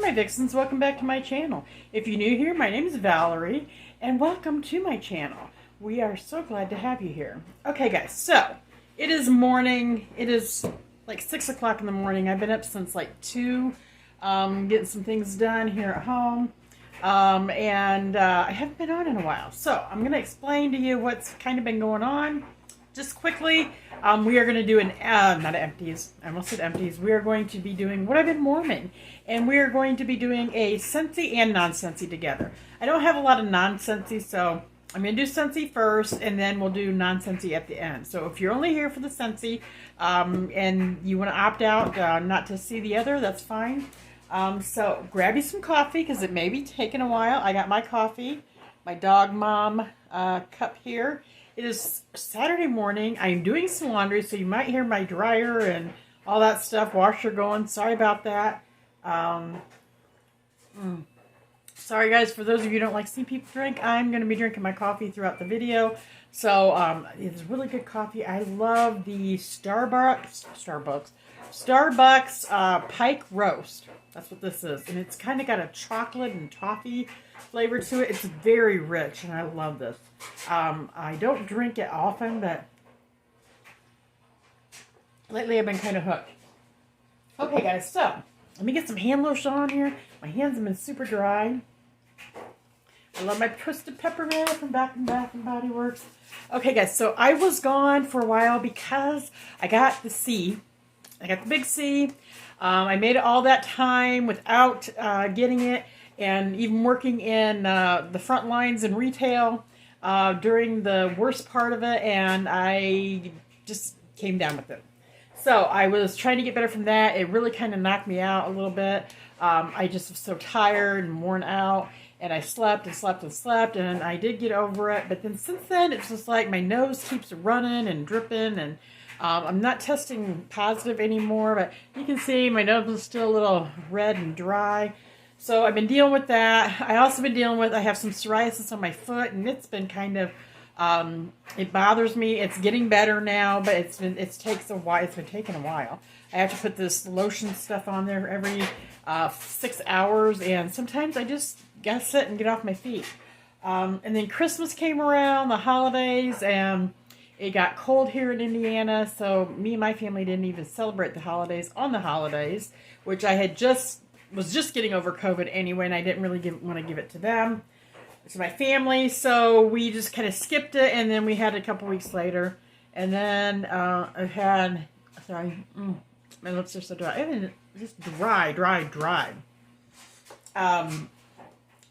my Vixens, welcome back to my channel. If you're new here, my name is Valerie, and welcome to my channel. We are so glad to have you here. Okay guys, so it is morning. It is like 6 o'clock in the morning. I've been up since like 2, getting some things done here at home. I haven't been on in a while. So I'm going to explain to you what's kind of been going on. Just quickly, we are going to do not empties. I almost said empties. We are going to be doing what I've been warming. And we are going to be doing a Sentsy and non-Sentsy together. I don't have a lot of non-Sentsy, so I'm going to do Sentsy first, and then we'll do non-Sentsy at the end. So if you're only here for the Sentsy, and you want to opt out not to see the other, that's fine. So grab you some coffee, because it may be taking a while. I got my coffee, my dog mom cup here. It is Saturday morning. I'm doing some laundry, so you might hear my dryer and all that stuff, washer going. Sorry about that. Sorry guys, for those of you who don't like seeing people drink, I'm going to be drinking my coffee throughout the video. So it's really good coffee. I love the Starbucks Pike Roast. That's what this is. And it's kind of got a chocolate and toffee flavor to it. It's very rich, and I love this. I don't drink it often, but lately I've been kind of hooked. Okay, guys, so let me get some hand lotion on here. My hands have been super dry. I love my Twisted Peppermint from Bath & Body Works. Okay, guys, so I was gone for a while because I got the C. I got the big C. I made it all that time without getting it, and even working in the front lines in retail during the worst part of it, and I just came down with it. So I was trying to get better from that. It really kind of knocked me out a little bit. I just was so tired and worn out, and I slept and slept and slept, and I did get over it. But then since then, it's just like my nose keeps running and dripping, and I'm not testing positive anymore, but you can see my nose is still a little red and dry. So I've been dealing with that. I also been dealing with, I have some psoriasis on my foot, and it's been kind of, it bothers me. It's getting better now, but it takes a while. It's been taking a while. I have to put this lotion stuff on there every 6 hours, and sometimes I just gotta sit and get off my feet. And then Christmas came around, the holidays, and it got cold here in Indiana, so me and my family didn't even celebrate the holidays on the holidays, which I had was just getting over COVID anyway, and I didn't really want to give it to them, to my family, so we just kind of skipped it, and then we had it a couple weeks later, and then I had, sorry, my lips are so dry, and just dry.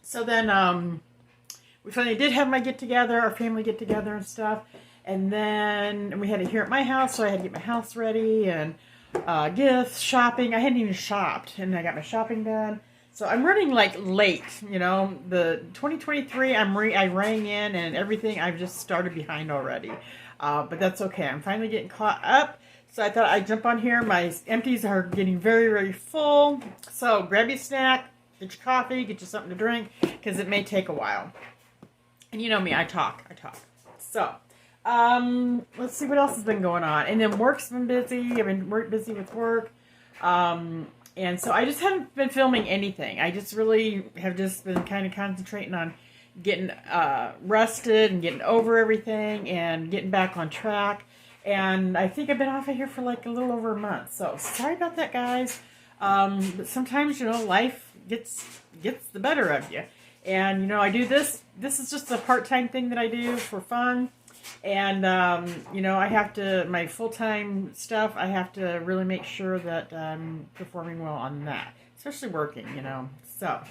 So then we finally did have my get-together, our family get-together and stuff, and then we had it here at my house, so I had to get my house ready, and gifts, shopping. I hadn't even shopped, and I got my shopping done. So I'm running like late, you know. The 2023, I rang in and everything. I've just started behind already, but that's okay. I'm finally getting caught up. So I thought I'd jump on here. My empties are getting very, very full. So grab your snack, get your coffee, get you something to drink, because it may take a while. And you know me, I talk. So. Let's see what else has been going on. And then work's been busy. I've been busy with work. And so I just haven't been filming anything. I just really have just been kind of concentrating on getting rested and getting over everything and getting back on track. And I think I've been off of here for like a little over a month. So sorry about that, guys. But sometimes, you know, life gets the better of you. And, you know, I do this. This is just a part-time thing that I do for fun. And, you know, I have to, my full-time stuff, I have to really make sure that I'm performing well on that. Especially working, you know. So,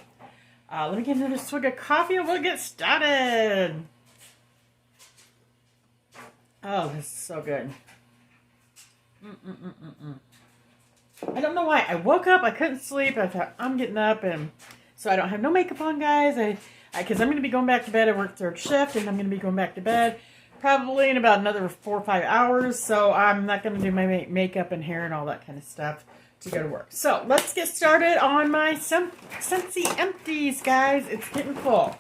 let me get another swig of coffee and we'll get started. Oh, this is so good. I don't know why. I woke up, I couldn't sleep. I thought, I'm getting up, and so I don't have no makeup on, guys. Because I'm going to be going back to bed. I work third shift, and I'm going to be going back to bed probably in about another 4 or 5 hours, so I'm not going to do my makeup and hair and all that kind of stuff to go to work. So let's get started on my Sentsy empties, guys. It's getting full. All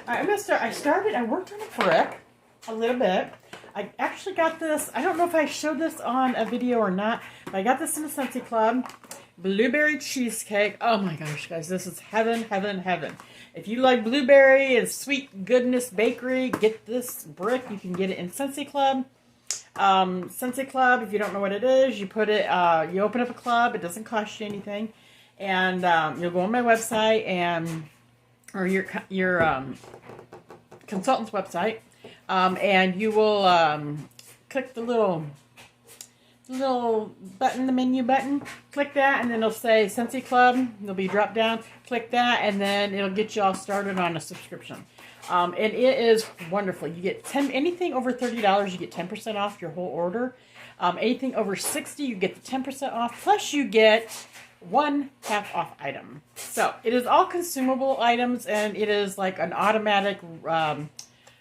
right, I'm going to start. I worked on a brick a little bit. I actually got this. I don't know if I showed this on a video or not, but I got this in the Sentsy Club. blueberry cheesecake. Oh my gosh, guys, this is heaven, heaven, heaven. If you like blueberry and sweet goodness bakery, get this brick. You can get it in Sentsy Club. Sentsy Club, if you don't know what it is, you put it, you open up a club. It doesn't cost you anything. And you'll go on my website or your consultant's website, and you will click the little button, the menu button. Click that, and then it'll say Sentsy Club. It'll be dropped down. Click that, and then it'll get you all started on a subscription. And it is wonderful. You get anything over $30, you get 10% off your whole order. Anything over $60, you get the 10% off. Plus, you get one half-off item. So it is all consumable items, and it is like an automatic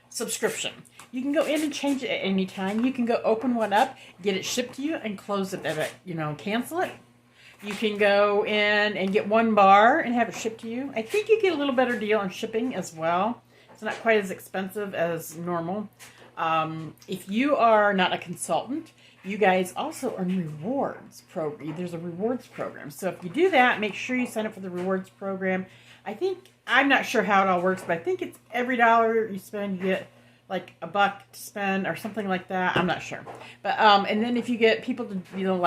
subscription. You can go in and change it at any time. You can go open one up, get it shipped to you, and close it at it. Cancel it. You can go in and get one bar and have it shipped to you. I think you get a little better deal on shipping as well. It's not quite as expensive as normal. If you are not a consultant, you guys also earn rewards program. There's a rewards program. So if you do that, make sure you sign up for the rewards program. I'm not sure how it all works, but I think it's every dollar you spend, you get like $1 to spend or something like that. I'm not sure. But and then if you get people to do a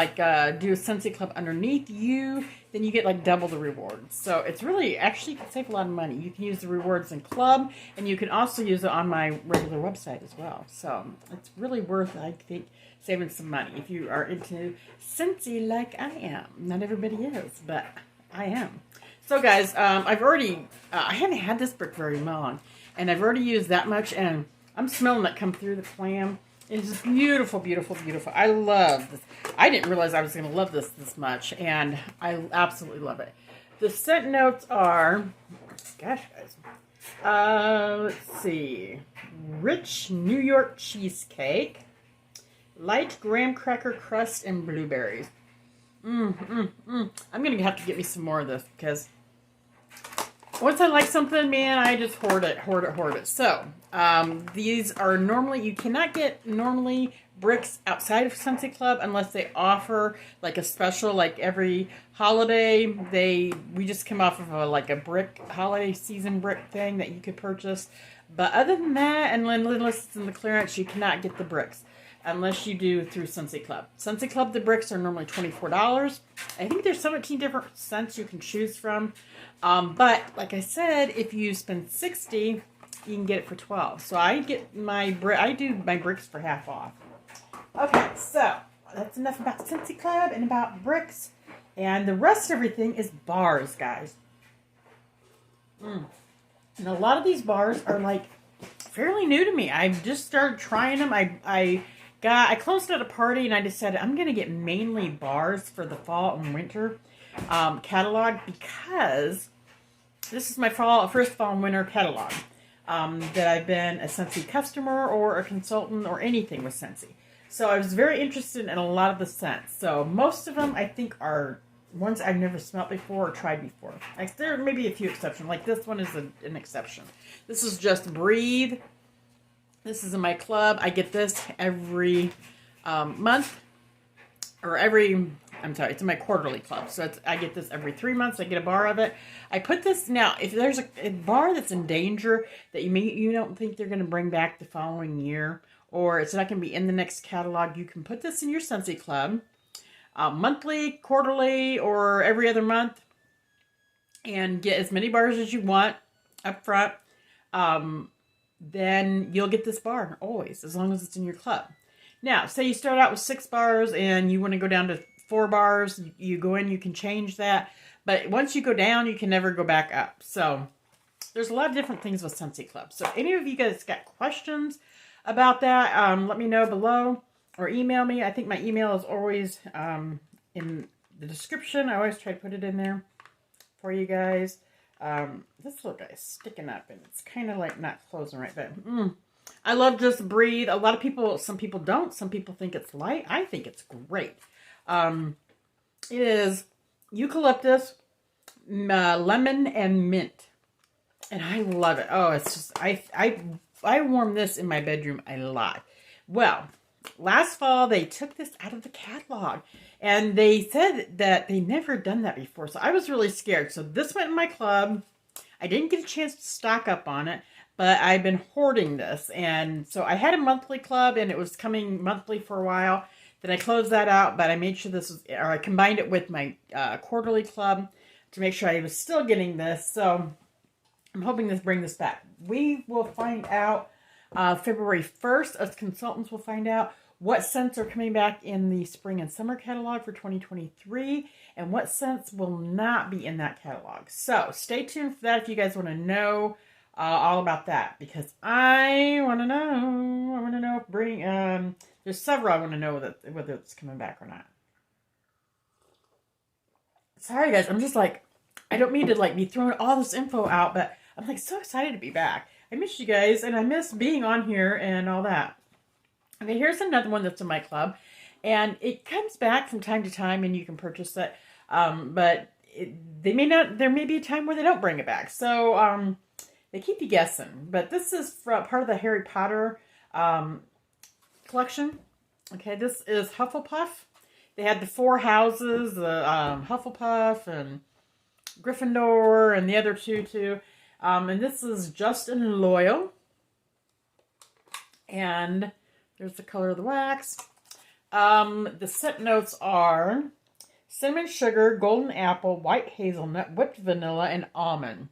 Sentsy Club underneath you, then you get like double the rewards. So it's really, actually, you can save a lot of money. You can use the rewards in Club, and you can also use it on my regular website as well. So it's really worth, I think, saving some money if you are into Sentsy like I am. Not everybody is, but I am. So guys, I've already, I haven't had this brick very long, and I've already used that much, and I'm smelling it come through the clam. It's beautiful, beautiful, beautiful. I love this. I didn't realize I was going to love this much, and I absolutely love it. The scent notes are, gosh, guys. Let's see. Rich New York cheesecake, light graham cracker crust, and blueberries. I'm going to have to get me some more of this, because once I like something, man, I just hoard it. So, these are normally, you cannot get normally bricks outside of Sentsy Club unless they offer like a special, like every holiday. We just come off of a brick, holiday season brick thing that you could purchase. But other than that, and unless it's in the clearance, you cannot get the bricks unless you do through Sentsy Club. Sentsy Club, the bricks are normally $24. I think there's 17 different scents you can choose from. But like I said, if you spend $60, you can get it for $12. So I do my bricks for half off. Okay, so that's enough about Sentsy Club and about bricks. And the rest of everything is bars, guys. And a lot of these bars are like fairly new to me. I've just started trying them. I closed at a party, and I decided I'm going to get mainly bars for the fall and winter catalog, because this is my first fall and winter catalog that I've been a Sentsy customer or a consultant or anything with Sentsy. So I was very interested in a lot of the scents. So most of them I think are ones I've never smelled before or tried before. Like, there may be a few exceptions. Like this one is an exception. This is just Breathe. This is in my club. I get this every month, or it's in my quarterly club. So I get this every 3 months. I get a bar of it. I put this, now, if there's a bar that's in danger that you don't think they're going to bring back the following year, or it's not going to be in the next catalog, you can put this in your Sentsy Club monthly, quarterly, or every other month, and get as many bars as you want up front. Then you'll get this bar always, as long as it's in your club. Now, say you start out with 6 bars and you want to go down to 4 bars. You go in, you can change that. But once you go down, you can never go back up. So there's a lot of different things with Sentsy Club. So any of you guys got questions about that, let me know below or email me. I think my email is always in the description. I always try to put it in there for you guys. This little guy's sticking up, and it's kind of like not closing right, but I love Just Breathe. A lot of people, some people don't. Some people think it's light. I think it's great. It is eucalyptus, lemon, and mint, and I love it. Oh, it's just, I warm this in my bedroom a lot. Well, last fall they took this out of the catalog, And they said that they never done that before. So I was really scared. So this went in my club. I didn't get a chance to stock up on it, but I've been hoarding this. And so I had a monthly club, and it was coming monthly for a while. Then I closed that out, but I made sure this was, or I combined it with my quarterly club to make sure I was still getting this. So I'm hoping to bring this back. We will find out February 1st. Us consultants will find out what scents are coming back in the spring and summer catalog for 2023, and what scents will not be in that catalog. So stay tuned for that if you guys want to know all about that, because I want to know. I want to know if there's several I want to know whether it's coming back or not. Sorry guys, I'm just like, I don't mean to like be throwing all this info out, but I'm like so excited to be back. I miss you guys, and I miss being on here and all that. Okay, here's another one that's in my club, and it comes back from time to time, and you can purchase it. But they may not. There may be a time where they don't bring it back, so they keep you guessing. But this is part of the Harry Potter collection. Okay, this is Hufflepuff. They had the 4 houses, the Hufflepuff and Gryffindor, and the other 2 too. And this is Justin Loyal, and there's the color of the wax. The scent notes are cinnamon sugar, golden apple, white hazelnut, whipped vanilla, and almond.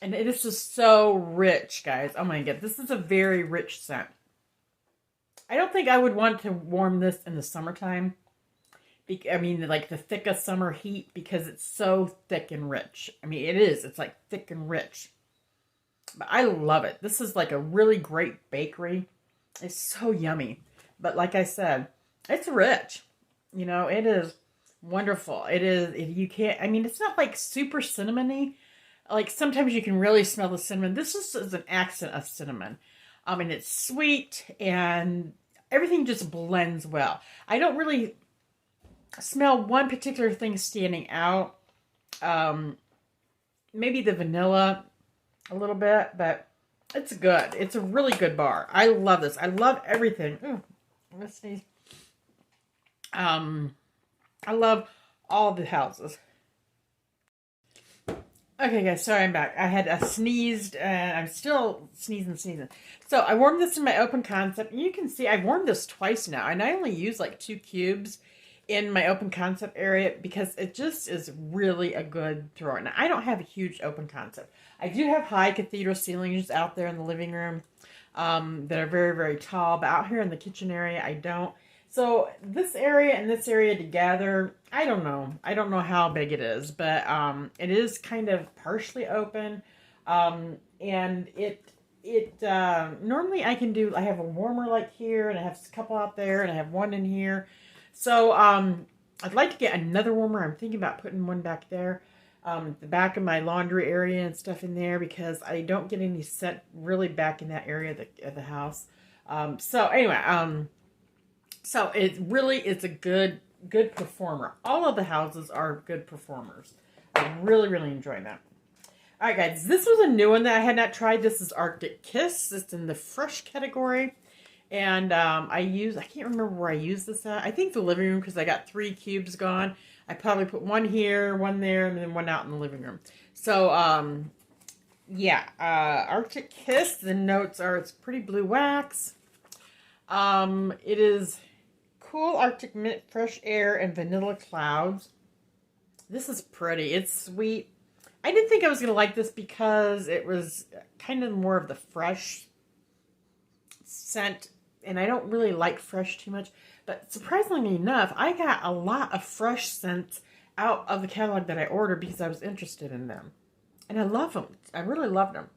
And it is just so rich, guys. Oh my god, this is a very rich scent. I don't think I would want to warm this in the summertime. I mean, like the thickest summer heat, because it's so thick and rich. I mean, it is. It's like thick and rich. But I love it. This is like a really great bakery. It's so yummy. But like I said, it's rich. You know, it is wonderful. It is, you can't, I mean, it's not like super cinnamony. Like sometimes you can really smell the cinnamon. This is an accent of cinnamon. And it's sweet, and everything just blends well. I don't really smell one particular thing standing out. Maybe the vanilla a little bit, but it's good. It's a really good bar. I love this. I love everything. Ooh, let's sneeze. I love all the houses. Okay, guys, sorry I'm back. I had sneezed, and I'm still sneezing. So I warmed this in my open concept, and you can see I've warmed this twice now, and I only use like 2 cubes in my open concept area because it just is really a good thrower. Now, I don't have a huge open concept. I do have high cathedral ceilings out there in the living room that are very, very tall, but out here in the kitchen area, I don't. So this area and this area together, I don't know. I don't know how big it is, but it is kind of partially open. And normally I have a warmer like here, and I have a couple out there, and I have one in here. So I'd like to get another warmer. I'm thinking about putting one back there, the back of my laundry area and stuff in there, because I don't get any scent really back in that area of the house. So anyway, so it's a good performer. All of the houses are good performers. I really, really enjoy that. All right, guys, this was a new one that I had not tried. This is Arctic Kiss. It's in the fresh category. And I can't remember where I used this at. I think the living room, because I got 3 cubes gone. I probably put one here, one there, and then one out in the living room. So, yeah, Arctic Kiss. The notes are, it's pretty blue wax. It is cool Arctic mint, fresh air, and vanilla clouds. This is pretty. It's sweet. I didn't think I was going to like this because it was kind of more of the fresh scent, and I don't really like fresh too much. But surprisingly enough, I got a lot of fresh scents out of the catalog that I ordered because I was interested in them. And I love them. I really love them.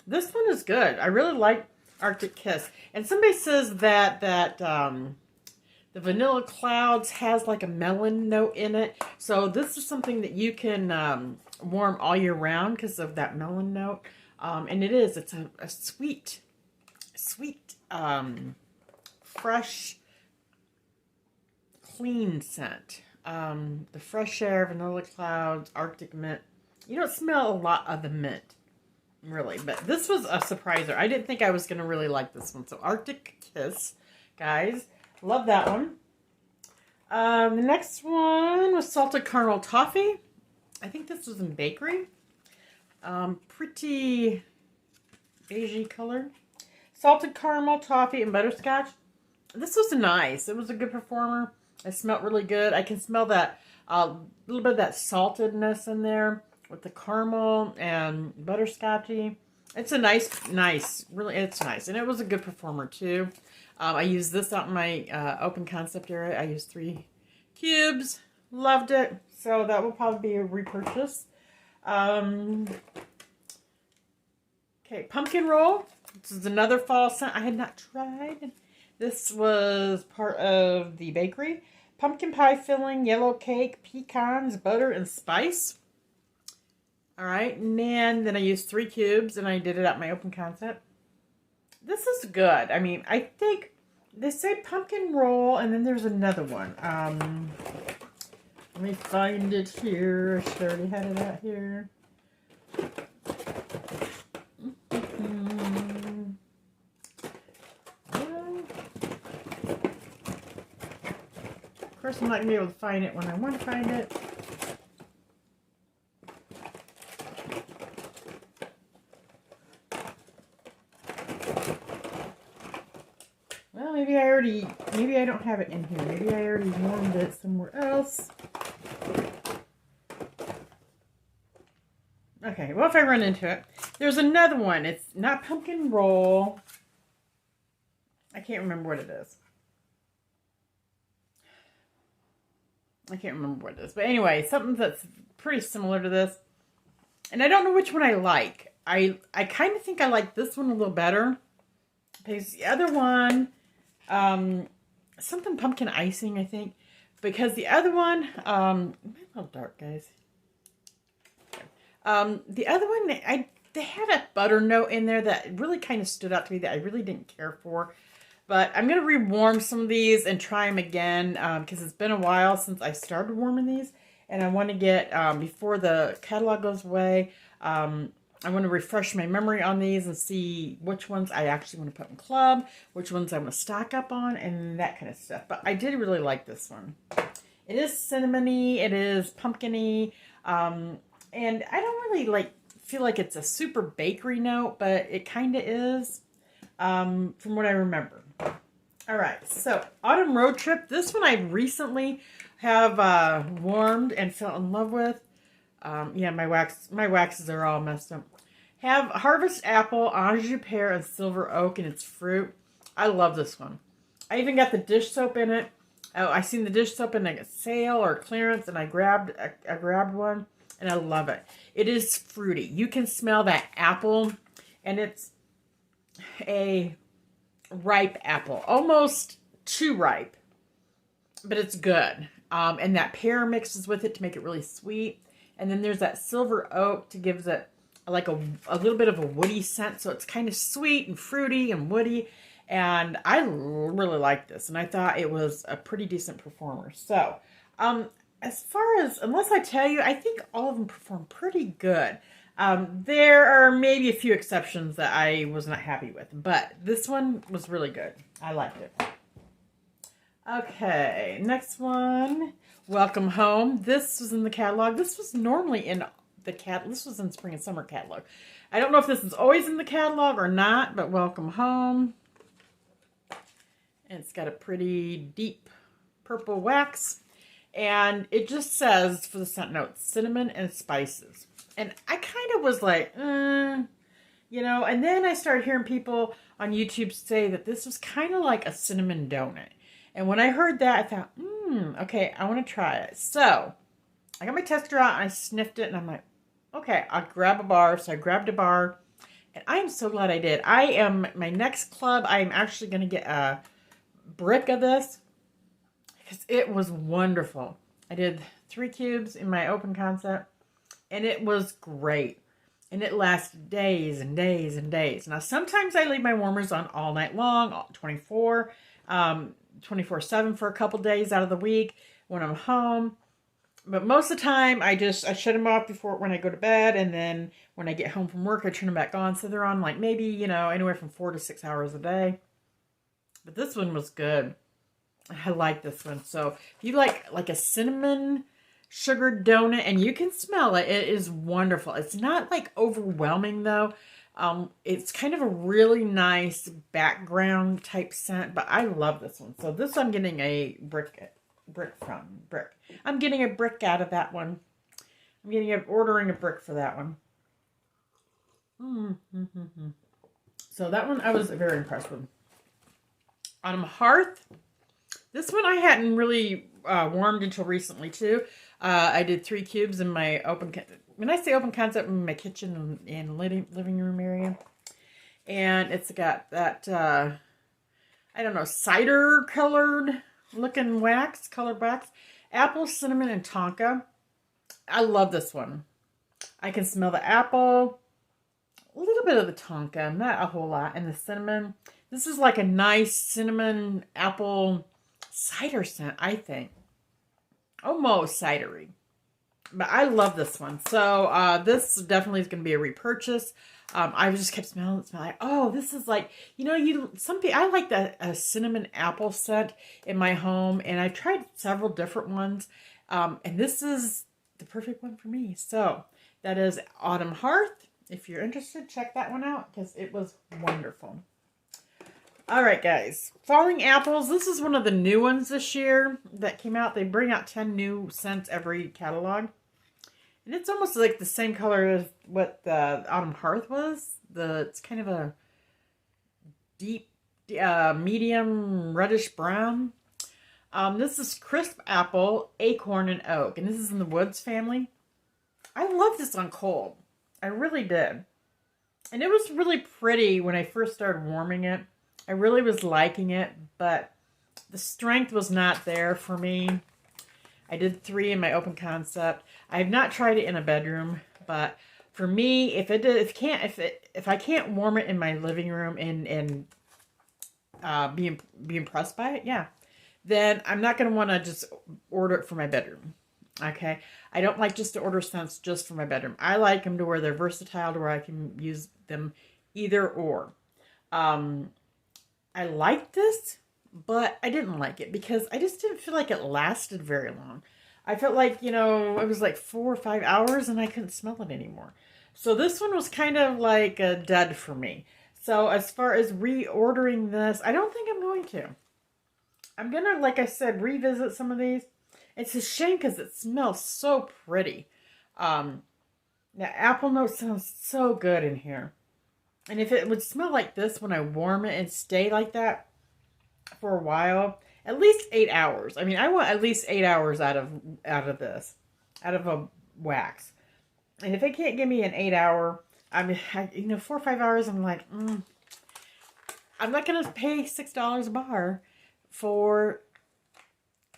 This one is good. I really like Arctic Kiss. And somebody says that the Vanilla Clouds has like a melon note in it. So this is something that you can warm all year round because of that melon note. And it's a sweet, fresh, clean scent. The fresh air, Vanilla Clouds, Arctic mint. You don't smell a lot of the mint, really. But this was a surpriser. I didn't think I was going to really like this one. So Arctic Kiss, guys. Love that one. The next one was salted caramel toffee. I think this was in bakery. Pretty beigey color. Salted caramel toffee and butterscotch. This was nice. It was a good performer. It smelled really good. I can smell that little bit of that saltedness in there with the caramel and butterscotchy. It's a nice, really, it's nice. And it was a good performer too. I used this out in my open concept area. I used 3 cubes. Loved it. So that will probably be a repurchase. Okay, pumpkin roll. This is another fall scent I had not tried. This was part of the bakery. Pumpkin pie filling, yellow cake, pecans, butter, and spice. All right, and then I used 3 cubes, and I did it at my open concept. This is good. I mean, I think they say pumpkin roll, and then there's another one. Let me find it here. I already had it out here. Of course, I'm not going to be able to find it when I want to find it. Well, maybe I don't have it in here. Maybe I already warmed it somewhere else. Okay, well, if I run into it. There's another one. It's not pumpkin roll. I can't remember what it is. I can't remember what it is. But anyway, something that's pretty similar to this. And I don't know which one I like. I kind of think I like this one a little better. Because the other one, something pumpkin icing, I think. Because the other one, a little dark, guys. The other one, they had a butter note in there that really kind of stood out to me that I really didn't care for. But I'm going to rewarm some of these and try them again because it's been a while since I started warming these. And I want to get, before the catalog goes away, I want to refresh my memory on these and see which ones I actually want to put in club, which ones I want to stock up on, and that kind of stuff. But I did really like this one. It is cinnamony. It is pumpkin-y. And I don't really feel like it's a super bakery note, but it kind of is from what I remember. All right, so Autumn Road Trip. This one I recently have warmed and fell in love with. Yeah, my waxes are all messed up. Have Harvest Apple, Anjou Pear, and Silver Oak in its fruit. I love this one. I even got the dish soap in it. Oh, I seen the dish soap in a sale or clearance, and I grabbed one, and I love it. It is fruity. You can smell that apple, and it's a ripe apple, almost too ripe, but it's good. And that pear mixes with it to make it really sweet. And then there's that silver oak to give it like a little bit of a woody scent. So it's kind of sweet and fruity and woody. And I really like this. And I thought it was a pretty decent performer. So as far as, unless I tell you, I think all of them perform pretty good. There are maybe a few exceptions that I was not happy with. But this one was really good. I liked it. Okay, next one. Welcome Home. This was in the catalog. This was normally in the this was in spring and summer catalog. I don't know if this is always in the catalog or not, but Welcome Home. And it's got a pretty deep purple wax. And it just says, for the scent note, cinnamon and spices. And I kind of was like, you know, and then I started hearing people on YouTube say that this was kind of like a cinnamon donut. And when I heard that, I thought, okay, I want to try it. So I got my tester out and I sniffed it and I'm like, okay, I'll grab a bar. So I grabbed a bar and I am so glad I did. My next club, I am actually going to get a brick of this because it was wonderful. I did 3 cubes in my open concept and it was great. And it lasted days and days and days. Now, sometimes I leave my warmers on all night long, 24/7 for a couple days out of the week when I'm home. But most of the time, I shut them off when I go to bed. And then when I get home from work, I turn them back on. So they're on like maybe, anywhere from 4 to 6 hours a day. But this one was good. I like this one. So if you like a cinnamon sugar donut, and you can smell it, it is wonderful. It's not like overwhelming though. It's kind of a really nice background type scent, but I love this one. So this I'm getting a brick. I'm getting a brick out of that one. Ordering a brick for that one. So that one I was very impressed with. Hearth. This one I hadn't really warmed until recently too. I did 3 cubes in my when I say open concept, in my kitchen and living room area. And it's got that, I don't know, cider colored looking colored wax. Apple, cinnamon, and tonka. I love this one. I can smell the apple, a little bit of the tonka, not a whole lot, and the cinnamon. This is like a nice cinnamon apple cider scent, I think. Almost cidery. But I love this one. So this definitely is going to be a repurchase. I just kept smelling like, oh, this is like, I like a cinnamon apple scent in my home. And I tried several different ones. And this is the perfect one for me. So that is Autumn Hearth. If you're interested, check that one out because it was wonderful. All right, guys. Falling Apples. This is one of the new ones this year that came out. They bring out 10 new scents every catalog. And it's almost like the same color as what the Autumn Hearth was. It's kind of a deep, medium reddish brown. This is Crisp Apple, Acorn, and Oak. And this is in the Woods family. I love this on cold. I really did. And it was really pretty when I first started warming it. I really was liking it, but the strength was not there for me. I did 3 in my open concept. I have not tried it in a bedroom, but for me, if I can't warm it in my living room and be impressed by it, yeah, then I'm not going to want to just order it for my bedroom. Okay, I don't like just to order scents just for my bedroom. I like them to where they're versatile, to where I can use them either or. I liked this, but I didn't like it because I just didn't feel like it lasted very long. I felt like, it was like 4 or 5 hours and I couldn't smell it anymore. So this one was kind of like a dud for me. So as far as reordering this, I don't think I'm going to. I'm going to, like I said, revisit some of these. It's a shame because it smells so pretty. Now, apple note sounds so good in here. And if it would smell like this when I warm it and stay like that for a while, at least 8 hours. I mean, I want at least 8 hours out of a wax. And if it can't give me an 8 hour, 4 or 5 hours, I'm like, I'm not going to pay $6 a bar for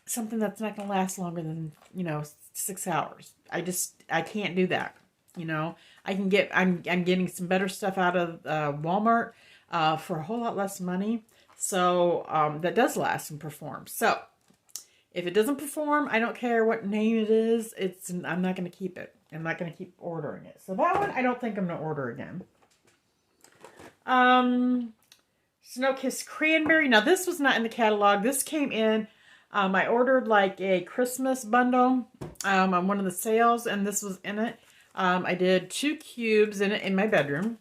something that's not going to last longer than, 6 hours. I can't do that. I'm getting some better stuff out of Walmart for a whole lot less money. So that does last and perform. So if it doesn't perform, I don't care what name it is. I'm not going to keep it. I'm not going to keep ordering it. So that one, I don't think I'm going to order again. Snow-Kissed Cranberry. Now this was not in the catalog. This came in. I ordered like a Christmas bundle on one of the sales, and this was in it. I did 2 cubes in it in my bedroom.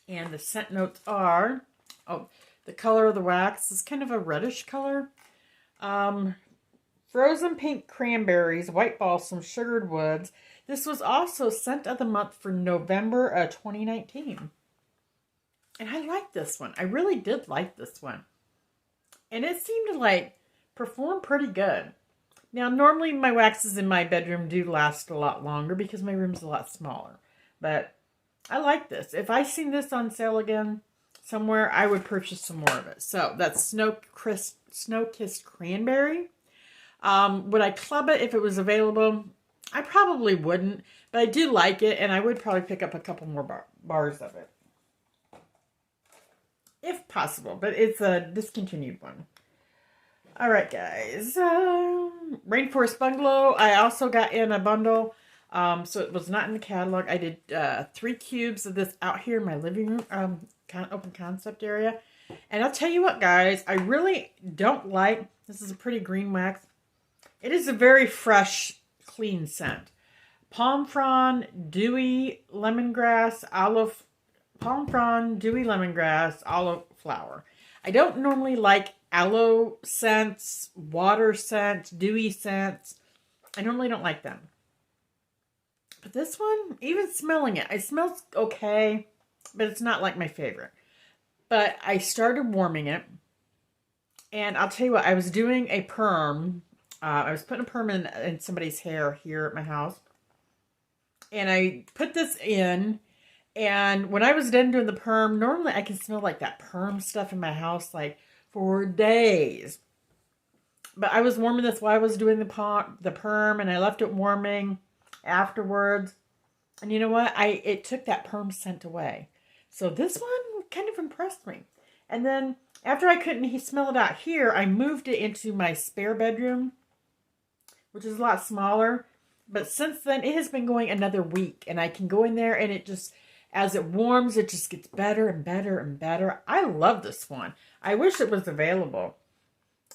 And the scent notes are, the color of the wax is kind of a reddish color. Frozen pink cranberries, white balsam, sugared woods. This was also scent of the month for November 2019. And I like this one. I really did like this one. And it seemed to perform pretty good. Now, normally my waxes in my bedroom do last a lot longer because my room's a lot smaller. But I like this. If I seen this on sale again somewhere, I would purchase some more of it. So that's Snow-Kissed Cranberry. Would I club it if it was available? I probably wouldn't. But I do like it, and I would probably pick up a couple more bars of it. If possible, but it's a discontinued one. Alright, guys. Rainforest Bungalow. I also got in a bundle. So it was not in the catalog. I did 3 cubes of this out here in my living room, kind of open concept area. And I'll tell you what, guys, I really don't like, this is a pretty green wax. It is a very fresh, clean scent. Palm frond, dewy lemongrass, palm frond, dewy lemongrass, olive flower. I don't normally like aloe scents, water scents, dewy scents. I normally don't like them. But this one, even smelling it, it smells okay, but it's not like my favorite. But I started warming it, and I'll tell you what, I was doing a perm. I was putting a perm in somebody's hair here at my house. And I put this in, and when I was done doing the perm, normally I can smell like that perm stuff in my house like for days. But I was warming this while I was doing the perm, and I left it warming afterwards. And you know what? It took that perm scent away. So this one kind of impressed me. And then after I couldn't smell it out here, I moved it into my spare bedroom, which is a lot smaller. But since then, it has been going another week, and I can go in there, and it just, as it warms, it just gets better and better and better. I love this one. I wish it was available.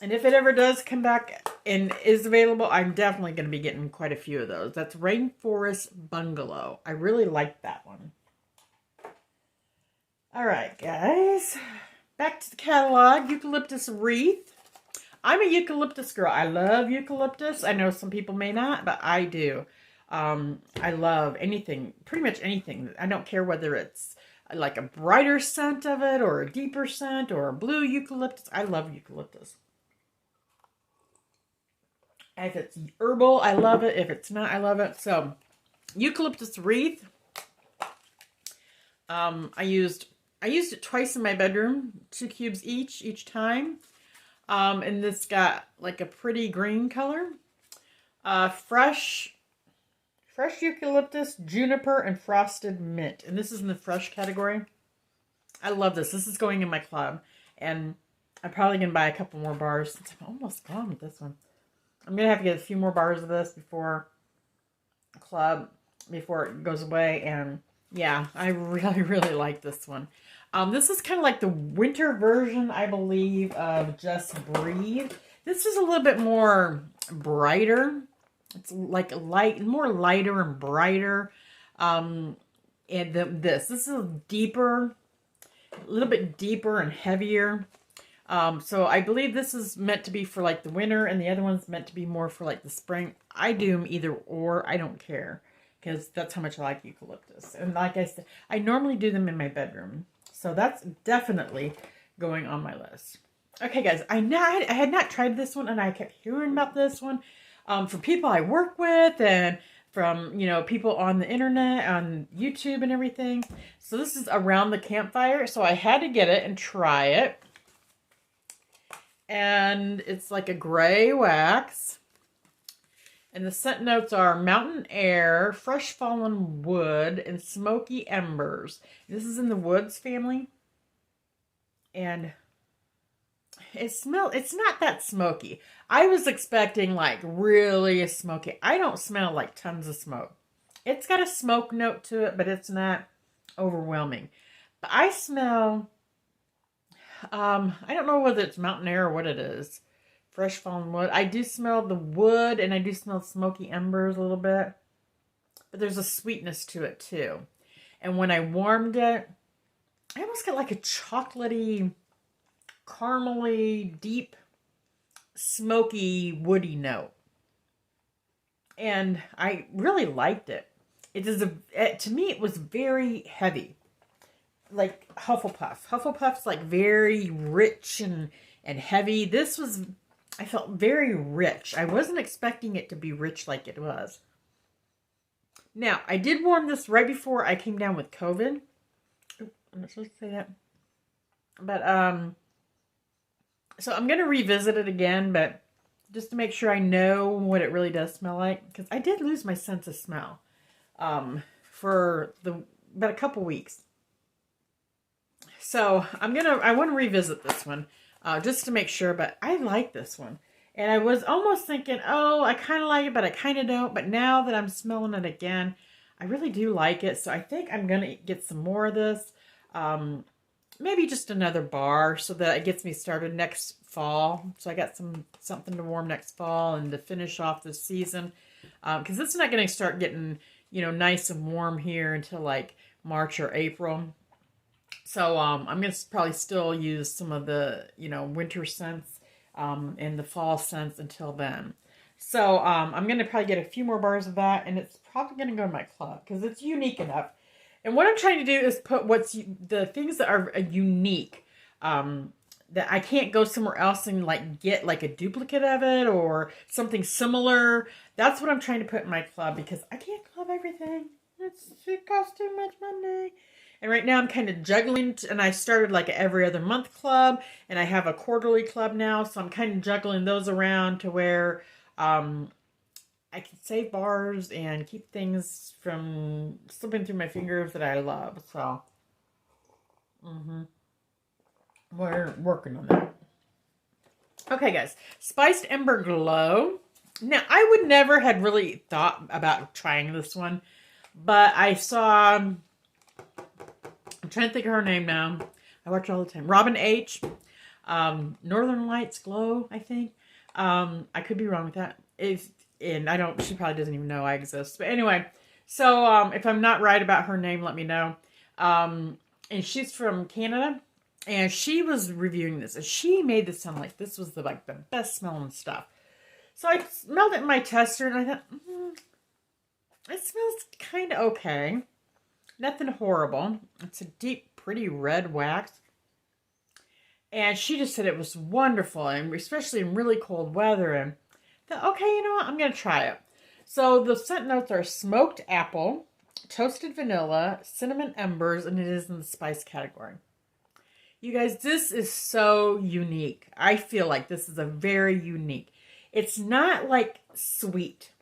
And if it ever does come back and is available, I'm definitely going to be getting quite a few of those. That's Rainforest Bungalow. I really like that one. All right, guys. Back to the catalog. Eucalyptus wreath. I'm a eucalyptus girl. I love eucalyptus. I know some people may not, but I do. I love anything, pretty much anything. I don't care whether it's like a brighter scent of it or a deeper scent or a blue eucalyptus. I love eucalyptus. If it's herbal, I love it. If it's not, I love it. So, eucalyptus wreath. I used it twice in my bedroom, 2 cubes each time. And this got like a pretty green color. Fresh eucalyptus, juniper, and frosted mint. And this is in the fresh category. I love this. This is going in my club. And I'm probably going to buy a couple more bars since I'm almost gone with this one. I'm going to have to get a few more bars of this before it goes away. And yeah, I really, really like this one. This is kind of like the winter version, I believe, of Just Breathe. This is a little bit more brighter. It's like more lighter and brighter. And this is a little bit deeper and heavier. So I believe this is meant to be for like the winter, and the other one's meant to be more for like the spring. I do them either or. I don't care, because that's how much I like eucalyptus. And like I said, I normally do them in my bedroom. So that's definitely going on my list. Okay, guys, I had not tried this one, and I kept hearing about this one from people I work with and from, people on the internet, on YouTube and everything. So this is Around the Campfire. So I had to get it and try it. And it's like a gray wax. And the scent notes are mountain air, fresh fallen wood, and smoky embers. This is in the woods family. And it's not that smoky. I was expecting like really smoky. I don't smell like tons of smoke. It's got a smoke note to it, but it's not overwhelming. But I smell, I don't know whether it's mountain air or what it is. Fresh fallen wood. I do smell the wood, and I do smell smoky embers a little bit. But there's a sweetness to it too. And when I warmed it, I almost got like a chocolatey, caramely, deep, smoky, woody note. And I really liked it. To me, it was very heavy. Like Hufflepuff. Hufflepuff's like very rich and heavy. This was, I felt very rich. I wasn't expecting it to be rich like it was. Now, I did warm this right before I came down with COVID. Oop, I'm not supposed to say that. But, so I'm going to revisit it again, but just to make sure I know what it really does smell like. Because I did lose my sense of smell for about a couple weeks. So I want to revisit this one just to make sure, but I like this one. And I was almost thinking, oh, I kind of like it, but I kind of don't. But now that I'm smelling it again, I really do like it. So I think I'm going to get some more of this. maybe just another bar so that it gets me started next fall. So I got something to warm next fall and to finish off this season. Because it's not going to start getting, nice and warm here until like March or April. So I'm going to probably still use some of the, winter scents and the fall scents until then. So I'm going to probably get a few more bars of that, and it's probably going to go in my club because it's unique enough. And what I'm trying to do is put the things that are unique, that I can't go somewhere else and like get like a duplicate of it or something similar. That's what I'm trying to put in my club because I can't club everything. It costs too much money. And right now I'm kind of juggling, and I started like an every other month club, and I have a quarterly club now, so I'm kind of juggling those around to where I can save bars and keep things from slipping through my fingers that I love. So, we're working on that. Okay, guys. Spiced Ember Glow. Now, I would never had really thought about trying this one, but I saw, I'm trying to think of her name now. I watch her all the time. Robin H. Northern Lights Glow, I think. I could be wrong with that. And she probably doesn't even know I exist. But anyway, so if I'm not right about her name, let me know. And she's from Canada, and she was reviewing this, and she made this sound like this was the best smelling stuff. So I smelled it in my tester, and I thought, it smells kind of okay. Nothing horrible. It's a deep, pretty red wax. And she just said it was wonderful, and especially in really cold weather. And okay, you know what? I'm going to try it. So the scent notes are smoked apple, toasted vanilla, cinnamon embers, and it is in the spice category. You guys, this is so unique. I feel like this is a very unique. It's not like sweet.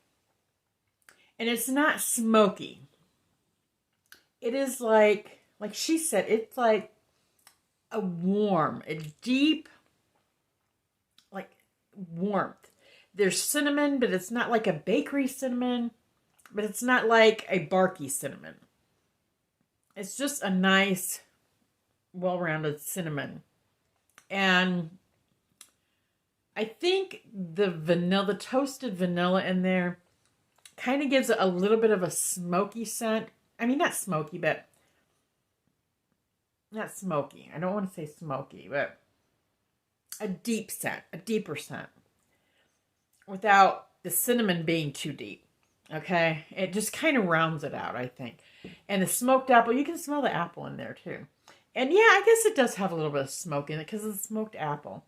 And it's not smoky. It is like she said, it's like a deep, like warmth. There's cinnamon, but it's not like a bakery cinnamon, but it's not like a barky cinnamon. It's just a nice, well-rounded cinnamon. And I think the toasted vanilla in there kind of gives it a little bit of a smoky scent. I mean, not smoky, but not smoky. I don't want to say smoky, but a deeper scent. Without the cinnamon being too deep. Okay? It just kind of rounds it out, I think. And the smoked apple, you can smell the apple in there too. And yeah, I guess it does have a little bit of smoke in it because of the smoked apple.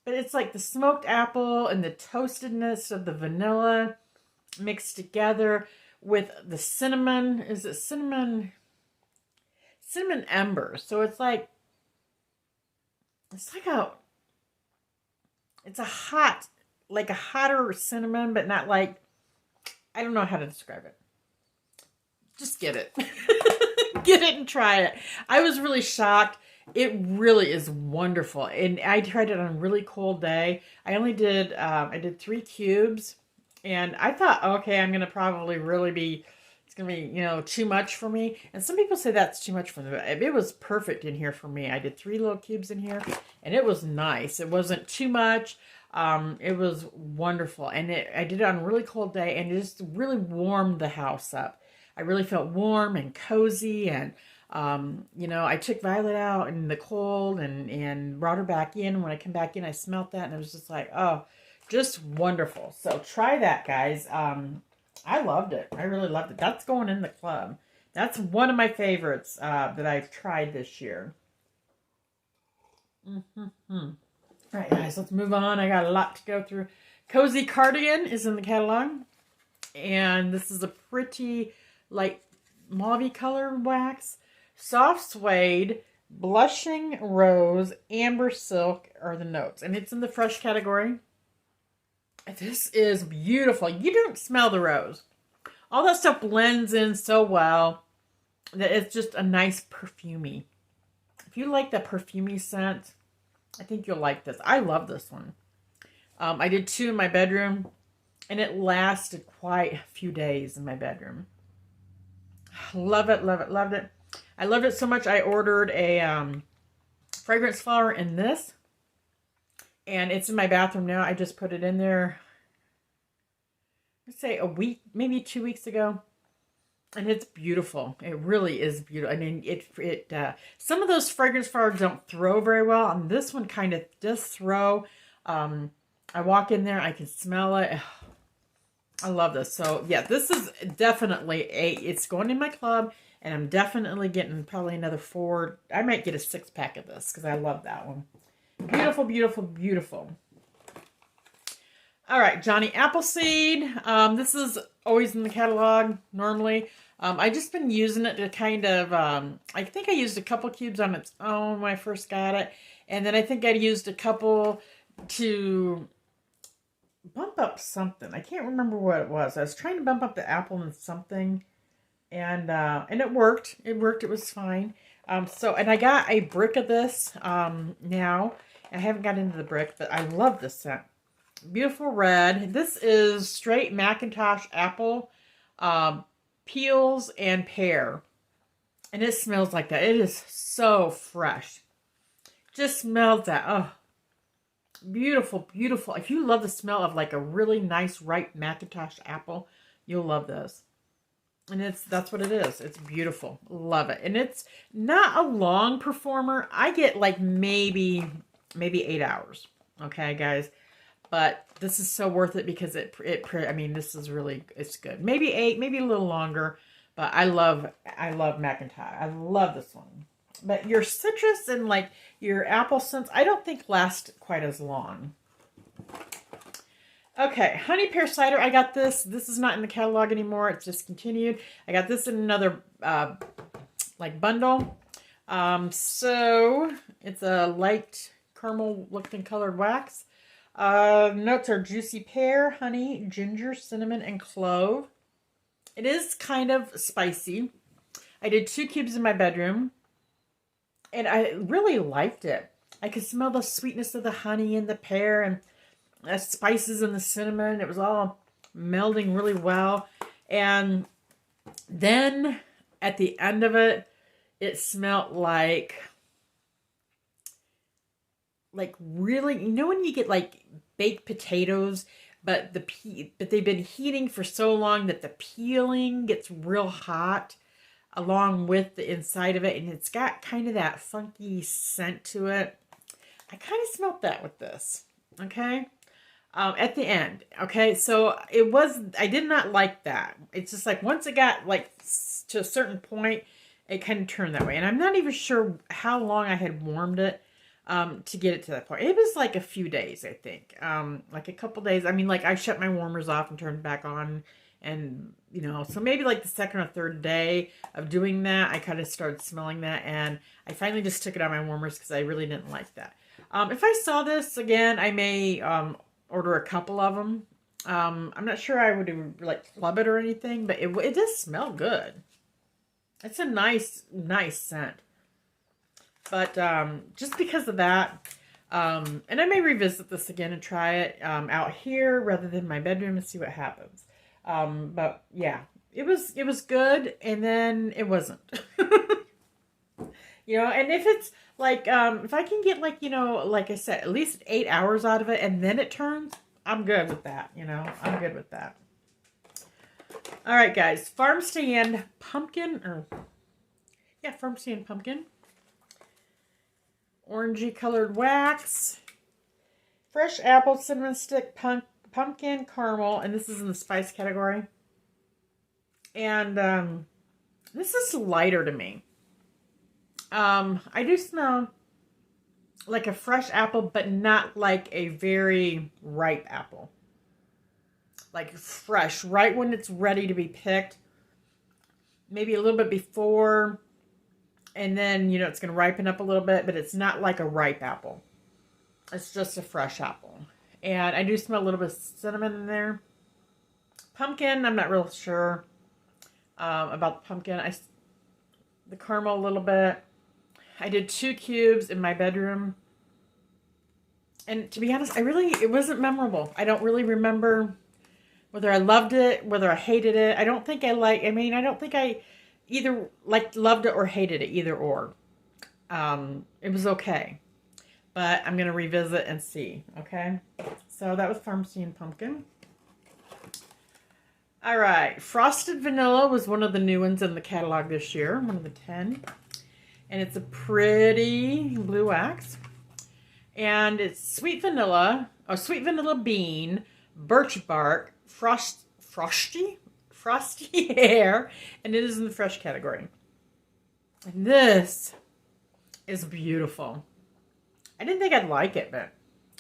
But it's like the smoked apple and the toastedness of the vanilla mixed together with the cinnamon. Is it cinnamon? Cinnamon embers. So it's a hotter cinnamon, but not like, I don't know how to describe it. Just get it. Get it and try it. I was really shocked. It really is wonderful. And I tried it on a really cold day. I only did, I did 3 cubes. And I thought, okay, I'm going to probably it's going to be, too much for me. And some people say that's too much for them. It was perfect in here for me. I did 3 little cubes in here. And it was nice. It wasn't too much. It was wonderful. And I did it on a really cold day. And it just really warmed the house up. I really felt warm and cozy. And, I took Violet out in the cold and brought her back in. When I came back in, I smelled that. And it was just like, oh, just wonderful. So try that, guys. I loved it. I really loved it. That's going in the club. That's one of my favorites that I've tried this year. All right, guys, let's move on. I got a lot to go through. Cozy Cardigan is in the catalog. And this is a pretty light mauve color wax. Soft suede, blushing rose, amber silk are the notes. And it's in the fresh category. This is beautiful. You don't smell the rose. All that stuff blends in so well that it's just a nice perfumey. If you like that perfumey scent, I think you'll like this. I love this one. I did 2 in my bedroom, and it lasted quite a few days in my bedroom. Love it, love it, loved it. I loved it so much I ordered a fragrance flower in this. And it's in my bathroom now. I just put it in there, let's say a week, maybe 2 weeks ago. And it's beautiful. It really is beautiful. I mean, some of those fragrance flowers don't throw very well. And this one kind of does throw. I walk in there, I can smell it. I love this. So yeah, this is definitely it's going in my club, and I'm definitely getting probably another 4. I might get a 6-pack of this because I love that one. Beautiful, beautiful, beautiful. All right, Johnny Appleseed. This is always in the catalog normally. I just been using it to kind of, I think I used a couple cubes on its own when I first got it. And then I think I used a couple to bump up something. I can't remember what it was. I was trying to bump up the apple and something. And it worked. It worked. It was fine. And I got a brick of this now. I haven't got into the brick, but I love this scent. Beautiful red. This is straight Macintosh apple, peels, and pear. And it smells like that. It is so fresh. Just smells that. Oh, beautiful, beautiful. If you love the smell of like a really nice, ripe Macintosh apple, you'll love this. And that's what it is. It's beautiful. Love it. And it's not a long performer. I get like maybe 8 hours. Okay, guys. But this is so worth it because I mean, this is really, it's good. Maybe 8, maybe a little longer, but I love Macintosh. I love this one. But your citrus and like your apple scents, I don't think last quite as long. Okay, honey pear cider. I got this. This is not in the catalog anymore. It's discontinued. I got this in another like bundle. So it's a light caramel looking colored wax. Notes are juicy pear, honey, ginger, cinnamon, and clove. It is kind of spicy. I did 2 cubes in my bedroom, and I really liked it. I could smell the sweetness of the honey and the pear and the spices and the cinnamon. It was all melding really well. And then at the end of it, it smelled like really, you know when you get like baked potatoes, but they've been heating for so long that the peeling gets real hot along with the inside of it, and it's got kind of that funky scent to it. I kind of smelled that with this, okay? At the end, okay? So I did not like that. It's just like once it got like to a certain point, it kind of turned that way. And I'm not even sure how long I had warmed it to get it to that point. It was like a few days, I think. Like a couple days. I mean, like I shut my warmers off and turned back on, and so maybe like the second or third day of doing that, I kind of started smelling that, and I finally just took it out of my warmers because I really didn't like that. If I saw this again, I may order a couple of them. I'm not sure I would like club it or anything, but it does smell good. It's a nice scent. But just because of that, and I may revisit this again and try it out here rather than my bedroom and see what happens. But yeah, it was good, and then it wasn't. And if it's like, if I can get like, like I said, at least 8 hours out of it, and then it turns, I'm good with that. I'm good with that. All right, guys, Farm Stand Pumpkin, Farm Stand Pumpkin. Orangey colored wax. Fresh apple, cinnamon stick, pumpkin, caramel, and this is in the spice category. And this is lighter to me. I do smell like a fresh apple, but not like a very ripe apple. Like fresh, right when it's ready to be picked. Maybe a little bit before, and then, it's going to ripen up a little bit, but it's not like a ripe apple. It's just a fresh apple. And I do smell a little bit of cinnamon in there. Pumpkin, I'm not real sure about the pumpkin. The caramel a little bit. I did 2 cubes in my bedroom. And to be honest, it wasn't memorable. I don't really remember whether I loved it, whether I hated it. I don't think I don't think I either loved it or hated it, either or. It was okay. But I'm going to revisit and see, okay? So that was Pharmacy and Pumpkin. All right. Frosted Vanilla was one of the new ones in the catalog this year, one of the 10. And it's a pretty blue wax. And it's sweet vanilla bean, birch bark, frosty hair, and it is in the fresh category. And this is beautiful. I didn't think I'd like it, but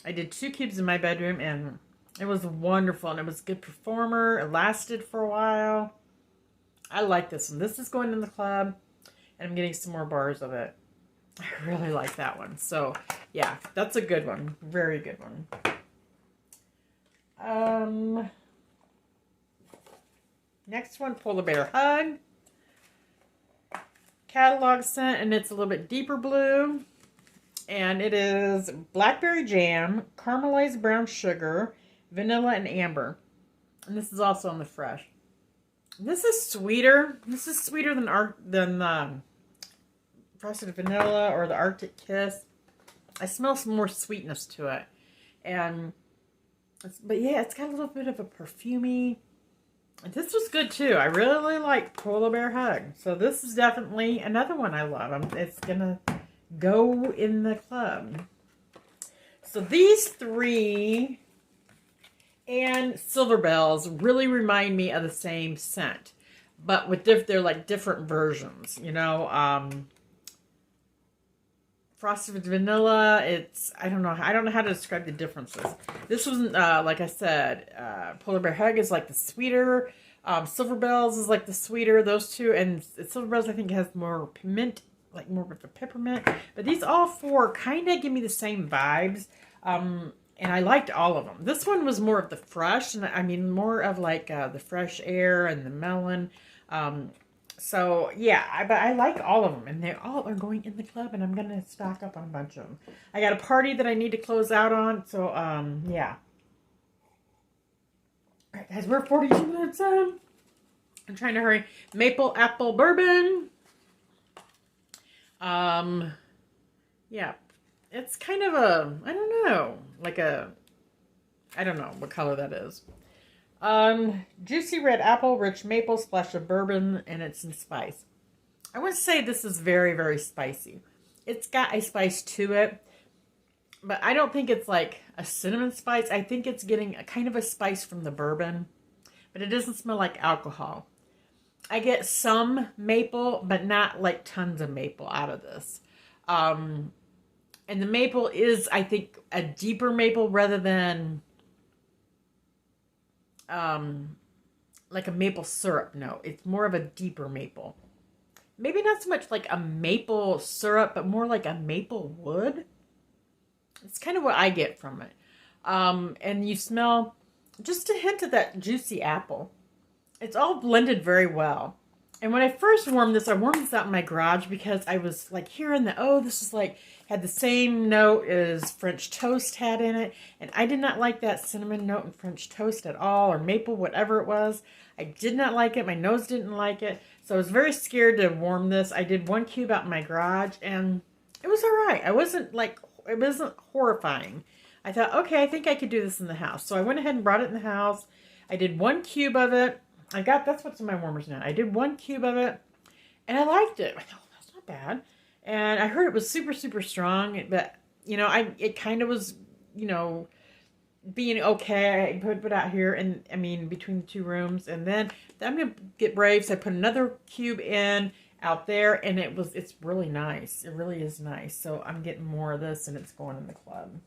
I did 2 cubes in my bedroom, and it was wonderful, and it was a good performer. It lasted for a while. I like this one. This is going in the club, and I'm getting some more bars of it. I really like that one. So, yeah, that's a good one. Very good one. Next one, Polar Bear Hug. Catalog scent, and it's a little bit deeper blue. And it is blackberry jam, caramelized brown sugar, vanilla, and amber. And this is also on the fresh. This is sweeter. This is sweeter than Frosted Vanilla or the Arctic Kiss. I smell some more sweetness to it. But yeah, it's got a little bit of a perfumey. This was good too. I really like Polar Bear Hug. So this is definitely another one I love. It's going to go in the club. So these 3 and Silver Bells really remind me of the same scent. But with they're like different versions, you know. Frosted Vanilla, I don't know how to describe the differences. This was, like I said, Polar Bear Hug is like the sweeter. Silver Bells is like the sweeter, those two. And Silver Bells, I think, has more mint, like more of a peppermint. But these all 4 kind of give me the same vibes. And I liked all of them. This one was more of the fresh, and I mean more of like the fresh air and the melon. So, yeah, but I like all of them, and they all are going in the club, and I'm going to stock up on a bunch of them. I got a party that I need to close out on, so, yeah. All right, guys, we're 42 minutes in. I'm trying to hurry. Maple Apple Bourbon. Yeah, it's kind of I don't know what color that is. Juicy red apple, rich maple, splash of bourbon, and it's in spice. I would say this is very, very spicy. It's got a spice to it, but I don't think it's like a cinnamon spice. I think it's getting a kind of a spice from the bourbon, but it doesn't smell like alcohol. I get some maple, but not like tons of maple out of this. And the maple is, I think, a deeper maple rather than like a maple syrup. No, it's more of a deeper maple. Maybe not so much like a maple syrup, but more like a maple wood. It's kind of what I get from it. And you smell just a hint of that juicy apple. It's all blended very well. And when I first warmed this, I warmed this out in my garage because I was like hearing that, oh, this is like, had the same note as French toast had in it. And I did not like that cinnamon note in French toast at all, or maple, whatever it was. I did not like it. My nose didn't like it. So I was very scared to warm this. I did 1 cube out in my garage, and it was all right. It wasn't horrifying. I thought, okay, I think I could do this in the house. So I went ahead and brought it in the house. I did 1 cube of it. That's what's in my warmers now. I did 1 cube of it, and I liked it. I thought, oh, that's not bad. And I heard it was super, super strong, but, you know, it kind of was, you know, being okay. I put it out here, and I mean, between the 2 rooms, and then I'm going to get brave, so I put another cube in out there, and it's really nice. It really is nice. So I'm getting more of this, and it's going in the club.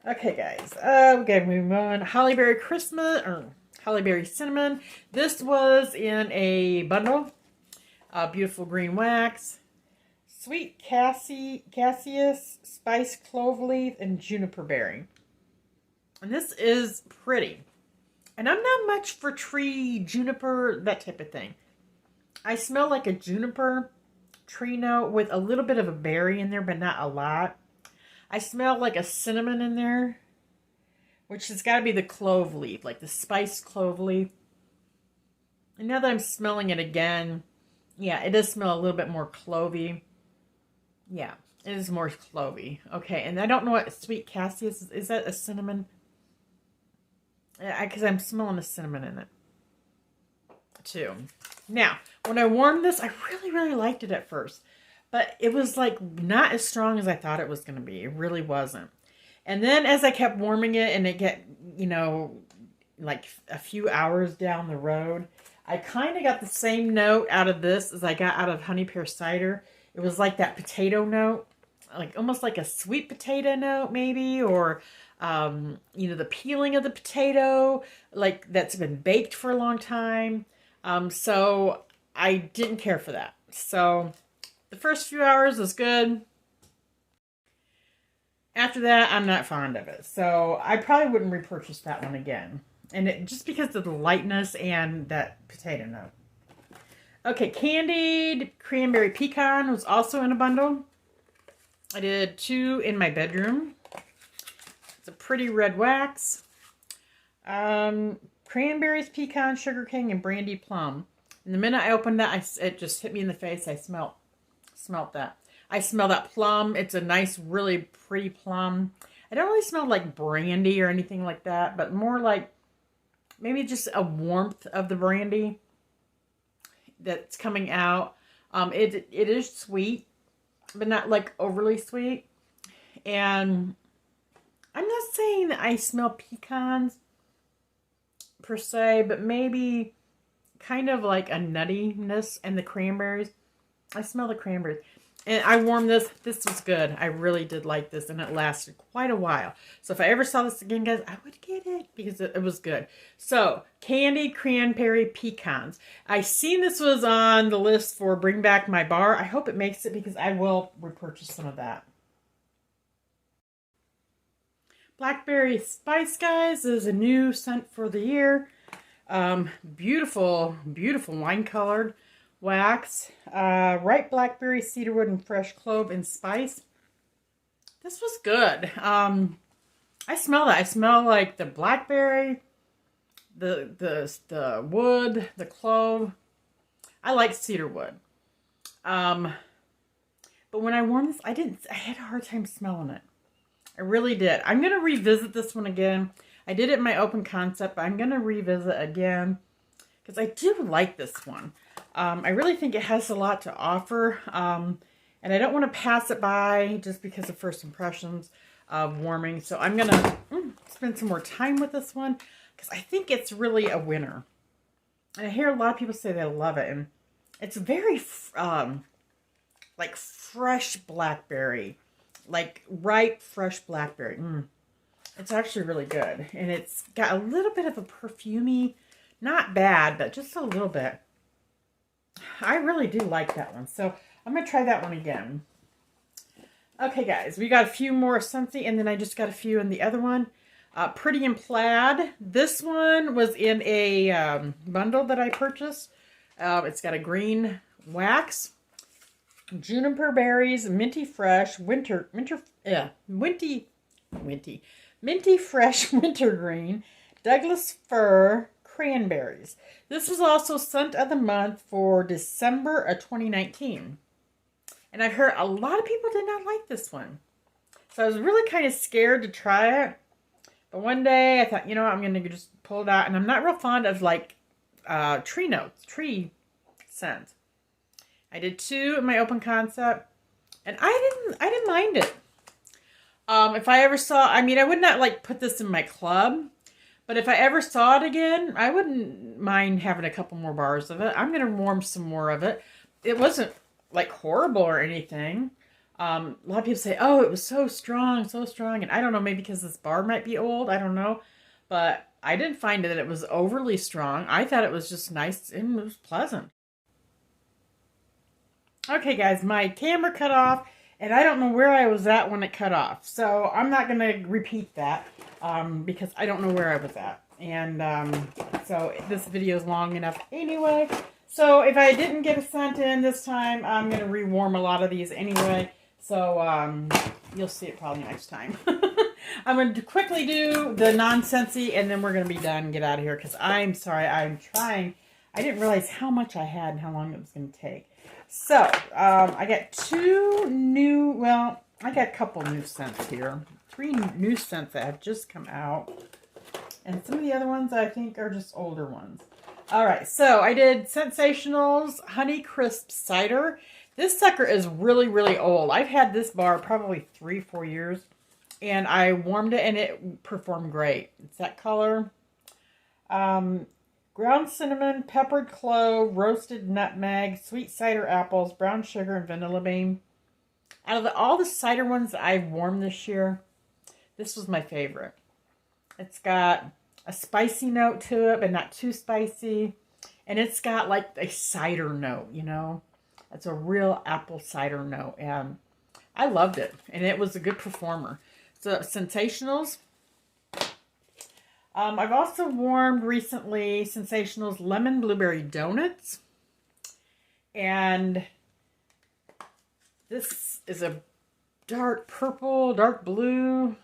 Okay, guys. Okay, moving on. Holly Berry Christmas, or Holly Berry Cinnamon. This was in a bundle. Beautiful green wax. Sweet cassis, spice clove leaf, and juniper berry. And this is pretty. And I'm not much for tree, juniper, that type of thing. I smell like a juniper tree note with a little bit of a berry in there, but not a lot. I smell like a cinnamon in there, which has got to be the clove leaf, like the spiced clove leaf. And now that I'm smelling it again, yeah, it does smell a little bit more clovey. Yeah, it is more clovey. Okay, and I don't know what sweet cassia is. Is that a cinnamon? Because I'm smelling a cinnamon in it, too. Now, when I warmed this, I really, really liked it at first. But it was like not as strong as I thought it was going to be. It really wasn't. And then as I kept warming it and it get, you know, like a few hours down the road, I kind of got the same note out of this as I got out of honey pear cider. It was like that potato note, like almost like a sweet potato note maybe, or, you know, the peeling of the potato, like that's been baked for a long time. So I didn't care for that. So the first few hours was good. After that, I'm not fond of it. So I probably wouldn't repurchase that one again. And just because of the lightness and that potato note. Okay, candied cranberry pecan was also in a bundle. I did 2 in my bedroom. It's a pretty red wax. Cranberries, pecan, sugar cane, and brandy plum. And the minute I opened that, it just hit me in the face. I smelt that. I smell that plum. It's a nice, really pretty plum. I don't really smell like brandy or anything like that, but more like maybe just a warmth of the brandy that's coming out. It is sweet, but not like overly sweet. And I'm not saying that I smell pecans per se, but maybe kind of like a nuttiness and the cranberries. I smell the cranberries. And I warmed this. This was good. I really did like this, and it lasted quite a while. So if I ever saw this again, guys, I would get it because it was good. So, candied cranberry pecans. I seen this was on the list for Bring Back My Bar. I hope it makes it because I will repurchase some of that. Blackberry Spice, guys, is a new scent for the year. Beautiful, beautiful wine-colored wax, ripe blackberry, cedarwood, and fresh clove and spice. This was good. I smell that. I smell like the blackberry, the wood, the clove. I like cedarwood. But when I warmed this, I had a hard time smelling it. I really did. I'm going to revisit this one again. I did it in my open concept, but I'm going to revisit again because I do like this one. I really think it has a lot to offer, and I don't want to pass it by just because of first impressions of warming. So I'm going to spend some more time with this one because I think it's really a winner. And I hear a lot of people say they love it, and it's very like fresh blackberry, like ripe fresh blackberry. It's actually really good, and it's got a little bit of a perfumey, not bad, but just a little bit. I really do like that one. So I'm going to try that one again. Okay, guys. We got a few more Sentsy, and then I just got a few in the other one. Pretty in Plaid. This one was in a bundle that I purchased. It's got a green wax, juniper berries, minty fresh, minty fresh wintergreen, Douglas fir, cranberries. This was also scent of the month for December of 2019. And I heard a lot of people did not like this one. So I was really kind of scared to try it. But one day I thought, you know what, I'm going to just pull it out. And I'm not real fond of like tree notes, tree scent. I did 2 in my open concept. And I didn't mind it. If I ever saw, I mean, I would not like put this in my club. But if I ever saw it again, I wouldn't mind having a couple more bars of it. I'm going to warm some more of it. It wasn't like horrible or anything. A lot of people say, oh, it was so strong, so strong. And I don't know, maybe because this bar might be old. I don't know. But I didn't find that it was overly strong. I thought it was just nice and it was pleasant. Okay, guys, my camera cut off. And I don't know where I was at when it cut off. So I'm not going to repeat that because I don't know where I was at. And so this video is long enough anyway. So if I didn't get a scent in this time, I'm going to rewarm a lot of these anyway. So you'll see it probably next time. I'm going to quickly do the non-Sentsy and then we're going to be done and get out of here. Because I'm sorry, I'm trying. I didn't realize how much I had and how long it was going to take. So, I got I got a couple new scents here. 3 new scents that have just come out. And some of the other ones I think are just older ones. All right, so I did Sensationals Honey Crisp Cider. This sucker is really, really old. I've had this bar probably 3-4 years. And I warmed it and it performed great. It's that color. Ground cinnamon, peppered clove, roasted nutmeg, sweet cider apples, brown sugar, and vanilla bean. Out of all the cider ones that I've warmed this year, this was my favorite. It's got a spicy note to it, but not too spicy. And it's got like a cider note, you know. It's a real apple cider note. And I loved it. And it was a good performer. So, Sensationals. I've also warmed recently Sensationals Lemon Blueberry Donuts. And this is a dark purple, dark blue.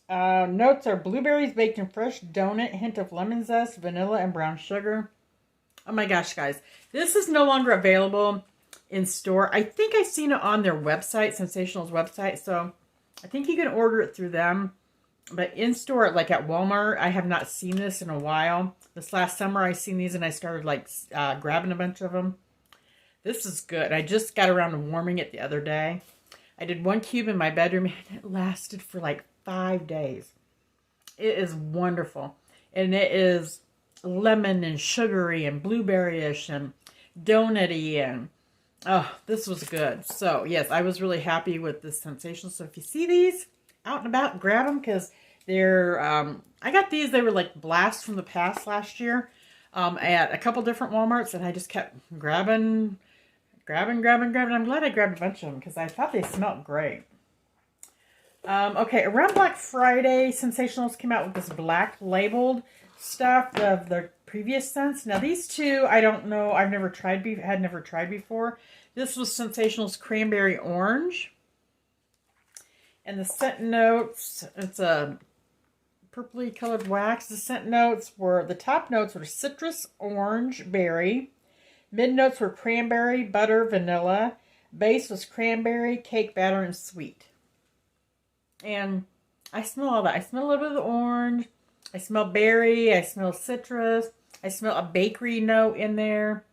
Notes are blueberries baked in fresh donut, hint of lemon zest, vanilla, and brown sugar. Oh my gosh, guys. This is no longer available in store. I think I've seen it on their website, Sensationals website. So I think you can order it through them. But in store, like at Walmart, I have not seen this in a while. This last summer, I seen these and I started like grabbing a bunch of them. This is good. I just got around to warming it the other day. I did 1 cube in my bedroom and it lasted for like 5 days. It is wonderful. And it is lemon and sugary and blueberry-ish and donut-y and oh, this was good. So yes, I was really happy with this sensation. So if you see these out and about, grab them because they're, I got these, they were like blasts from the past last year at a couple different Walmarts and I just kept grabbing. I'm glad I grabbed a bunch of them because I thought they smelled great. Okay, around Black Friday, Sensationals came out with this black labeled stuff of the previous scents. Now these two, I don't know, had never tried before. This was Sensationals Cranberry Orange. And the scent notes, it's a purpley colored wax. The scent notes were, the top notes were citrus, orange, berry. Mid notes were cranberry, butter, vanilla. Base was cranberry, cake batter, and sweet. And I smell all that. I smell a little bit of the orange. I smell berry. I smell citrus. I smell a bakery note in there.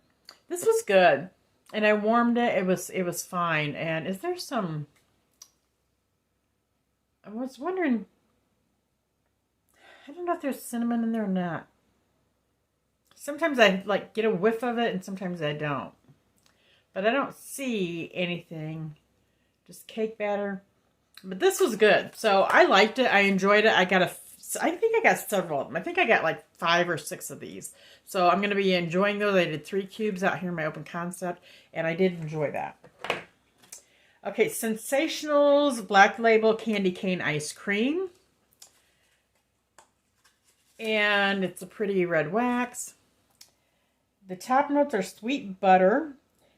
This was good. And I warmed it. It was fine. And is there some... I was wondering... I don't know if there's cinnamon in there or not. Sometimes I like get a whiff of it and sometimes I don't. But I don't see anything. Just cake batter. But this was good. So I liked it. I enjoyed it. I think I got several of them. I think I got like 5 or 6 of these. So I'm going to be enjoying those. I did 3 cubes out here in my open concept. And I did enjoy that. Okay, Sensationals Black Label Candy Cane Ice Cream. And it's a pretty red wax. The top notes are sweet butter.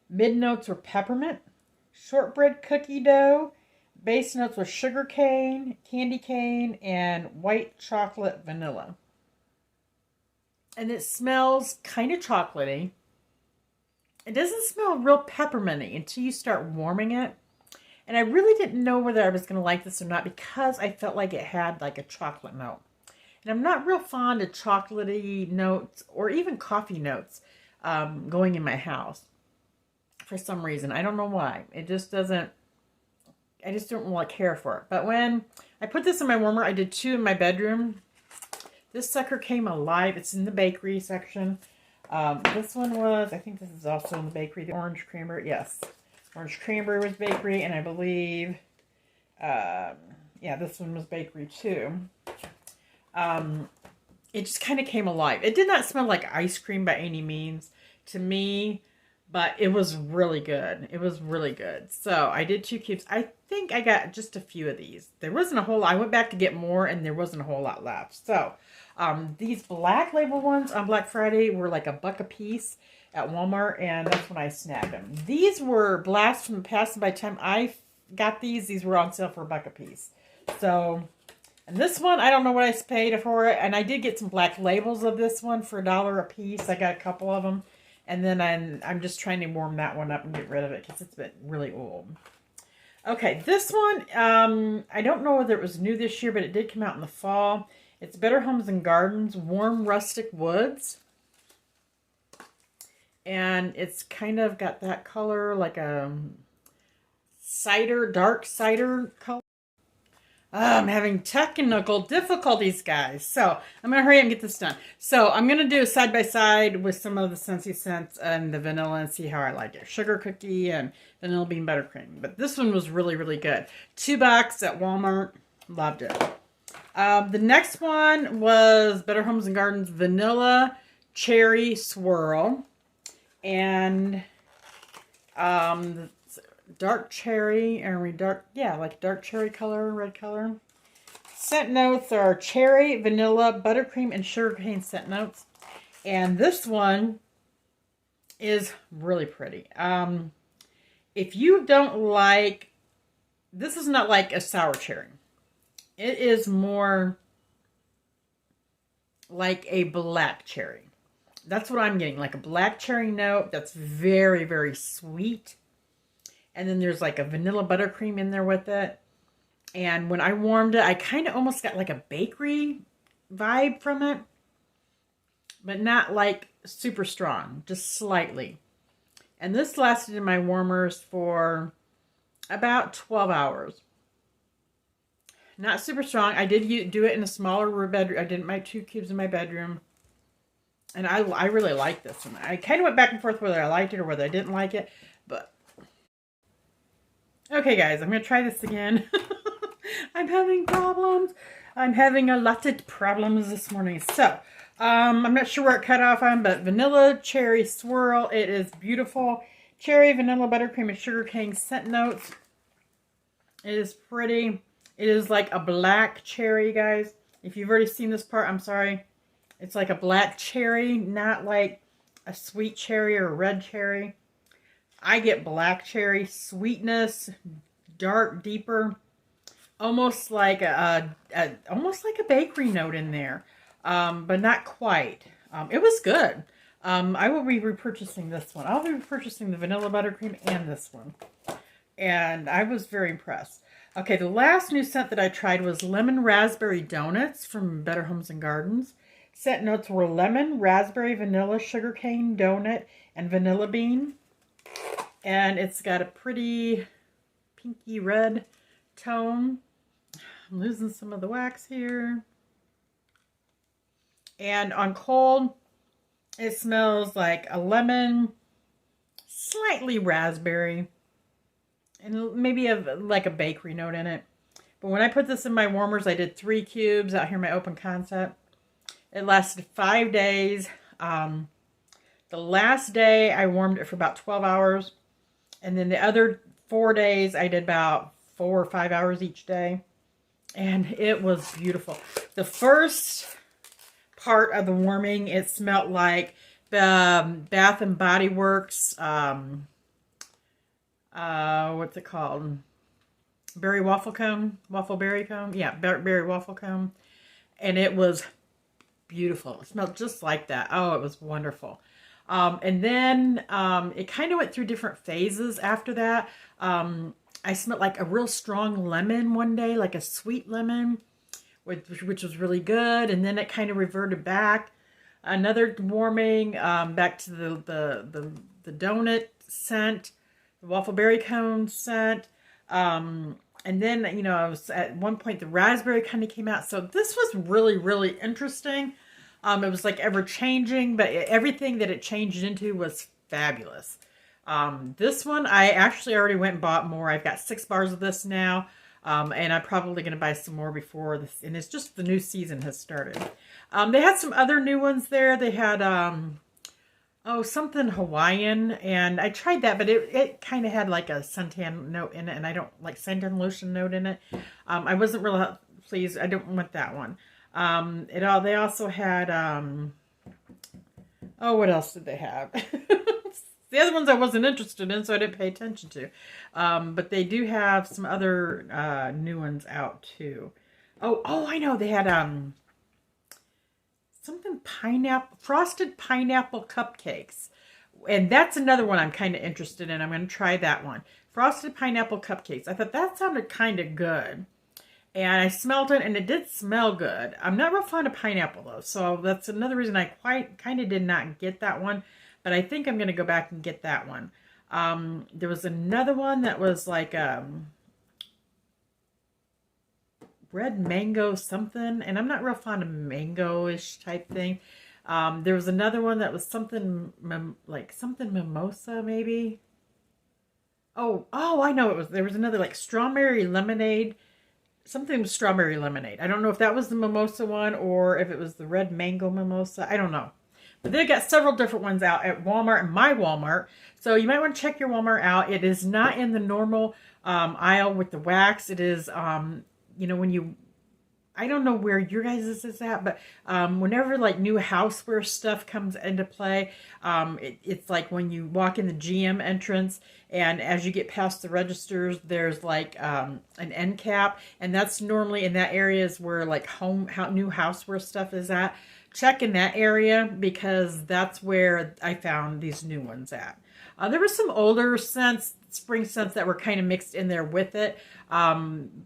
Mid notes were peppermint. Shortbread cookie dough. Base notes were sugar cane, candy cane, and white chocolate vanilla. And it smells kind of chocolatey. It doesn't smell real pepperminty until you start warming it. And I really didn't know whether I was going to like this or not because I felt like it had like a chocolate note. And I'm not real fond of chocolatey notes or even coffee notes going in my house for some reason. I don't know why. It just doesn't. I just don't really care for it. But when I put this in my warmer, I did 2 in my bedroom. This sucker came alive. It's in the bakery section. This one was, I think this is also in the bakery. The orange cranberry, yes. Orange cranberry was bakery. And I believe, yeah, this one was bakery too. It just kind of came alive. It did not smell like ice cream by any means to me. But it was really good. It was really good. So I did 2 cubes. I think I got just a few of these. There wasn't a whole lot. I went back to get more and there wasn't a whole lot left. So these black label ones on Black Friday were like $1 a piece at Walmart. And that's when I snagged them. These were blasts from the past. And by the time I got these were on sale for $1 a piece. So, and this one, I don't know what I paid for it. And I did get some black labels of this one for $1 a piece. I got a couple of them. And then I'm just trying to warm that one up and get rid of it because it's been really old. Okay, this one, I don't know whether it was new this year, but it did come out in the fall. It's Better Homes and Gardens Warm Rustic Woods. And it's kind of got that color, like a cider, dark cider color. I'm having technical difficulties, guys. So I'm going to hurry up and get this done. So I'm going to do a side-by-side with some of the Sentsy Scents and the vanilla and see how I like it. Sugar cookie and vanilla bean buttercream. But this one was really, really good. $2 at Walmart. Loved it. The next one was Better Homes and Gardens Vanilla Cherry Swirl. And dark cherry, or dark cherry color, red color. Scent notes are cherry, vanilla, buttercream, and sugarcane scent notes. And this one is really pretty. If you don't like, this is not like a sour cherry. It is more like a black cherry. That's what I'm getting, like a black cherry note that's very, very sweet. And then there's like a vanilla buttercream in there with it. And when I warmed it, I kind of almost got like a bakery vibe from it. But not like super strong, just slightly. And this lasted in my warmers for about 12 hours. Not super strong. I did do it in a smaller bedroom. I did my 2 cubes in my bedroom. And I really like this one. I kind of went back and forth whether I liked it or whether I didn't like it. But okay, guys, I'm going to try this again. I'm having problems. I'm having a lot of problems this morning. So, I'm not sure where it cut off on, but Vanilla Cherry Swirl. It is beautiful. Cherry, vanilla, buttercream, and sugarcane scent notes. It is pretty. It is like a black cherry, guys. If you've already seen this part, I'm sorry. It's like a black cherry, not like a sweet cherry or a red cherry. I get black cherry sweetness, dark, deeper, almost like a bakery note in there, but not quite. It was good. I will be repurchasing this one. I'll be repurchasing the vanilla buttercream and this one, and I was very impressed. Okay, the last new scent that I tried was Lemon Raspberry Donuts from Better Homes and Gardens. Scent notes were lemon, raspberry, vanilla, sugarcane, donut, and vanilla bean. And it's got a pretty pinky red tone. I'm losing some of the wax here. And on cold, it smells like a lemon, slightly raspberry, and maybe like a bakery note in it. But when I put this in my warmers, I did 3 cubes out here in my open concept. It lasted 5 days. The last day I warmed it for about 12 hours. And then the other 4 days I did about 4 or 5 hours each day. And it was beautiful. The first part of the warming, it smelled like the Bath and Body Works, what's it called? Berry waffle cone? Waffle berry cone? Yeah, berry waffle cone. And it was beautiful. It smelled just like that. Oh, it was wonderful. And then it kind of went through different phases after that. I smelled like a real strong lemon one day, like a sweet lemon, which was really good. And then it kind of reverted back. Another warming back to the donut scent, the waffle berry cone scent. And then, you know, I was at one point the raspberry kind of came out. So this was really, really interesting. It was like ever changing, but everything that it changed into was fabulous. This one, I actually already went and bought more. I've got 6 bars of this now. And I'm probably going to buy some more before this. And it's just the new season has started. They had some other new ones there. They had, something Hawaiian. And I tried that, but it kind of had like a suntan note in it. And I don't like suntan lotion note in it. I wasn't really pleased. I don't want that one. They also had, what else did they have? The other ones I wasn't interested in, so I didn't pay attention to. But they do have some other new ones out too. Oh, I know. They had something frosted pineapple cupcakes And that's another one I'm kind of interested in. I'm going to try that one. Frosted pineapple cupcakes. I thought that sounded kind of good. And I smelled it, and it did smell good. I'm not real fond of pineapple, though. So that's another reason I kind of did not get that one. But I think I'm going to go back and get that one. There was another one that was like red mango something. And I'm not real fond of mango-ish type thing. There was another one that was something like something mimosa, maybe. Oh, I know it was. There was another like strawberry lemonade. Something with strawberry lemonade. I don't know if that was the mimosa one or if it was the red mango mimosa. I don't know. But they've got several different ones out at Walmart and my Walmart. So you might want to check your Walmart out. It is not in the normal aisle with the wax. It is, when you... I don't know where your guys' is at, but whenever like new houseware stuff comes into play, it's like when you walk in the GM entrance, and as you get past the registers, there's like an end cap, and that's normally in that area is where like new houseware stuff is at. Check in that area because that's where I found these new ones at. There were some older scents, spring scents that were kind of mixed in there with it.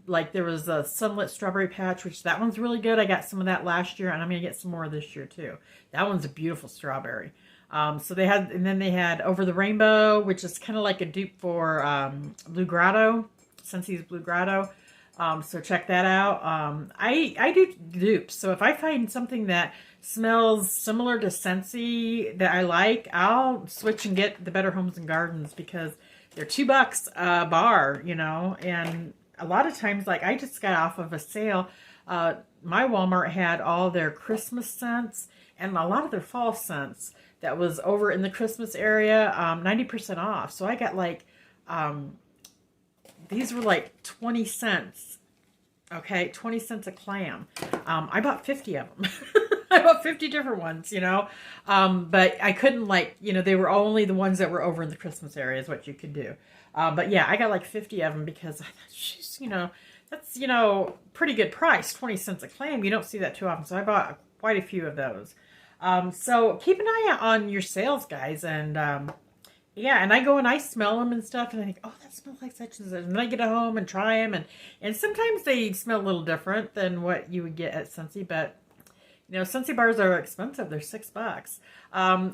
Like there was a Sunlit Strawberry Patch, which that one's really good. I got some of that last year, and I'm going to get some more this year too. That one's a beautiful strawberry. So they had, and then they had Over the Rainbow, which is kind of like a dupe for Blue Grotto, Sentsy's Blue Grotto. So check that out. I do dupes. So if I find something that smells similar to Sentsy that I like, I'll switch and get the Better Homes and Gardens because they're $2 a bar, and a lot of times, like I just got off of a sale. My Walmart had all their Christmas scents and a lot of their fall scents that was over in the Christmas area, 90% off. So I got like, these were like 20 cents. Okay, 20 cents a clam. I bought 50 of them. I bought 50 different ones, but I couldn't they were only the ones that were over in the Christmas area is what you could do. But yeah, I got like 50 of them because I thought, jeez, that's, pretty good price, 20 cents a clam. You don't see that too often. So I bought quite a few of those. So keep an eye out on your sales, guys. And, yeah, and I go and I smell them and stuff, and I think, oh, that smells like such and such. And then I get home and try them, and sometimes they smell a little different than what you would get at Sentsy, but Sentsy bars are expensive. They're $6.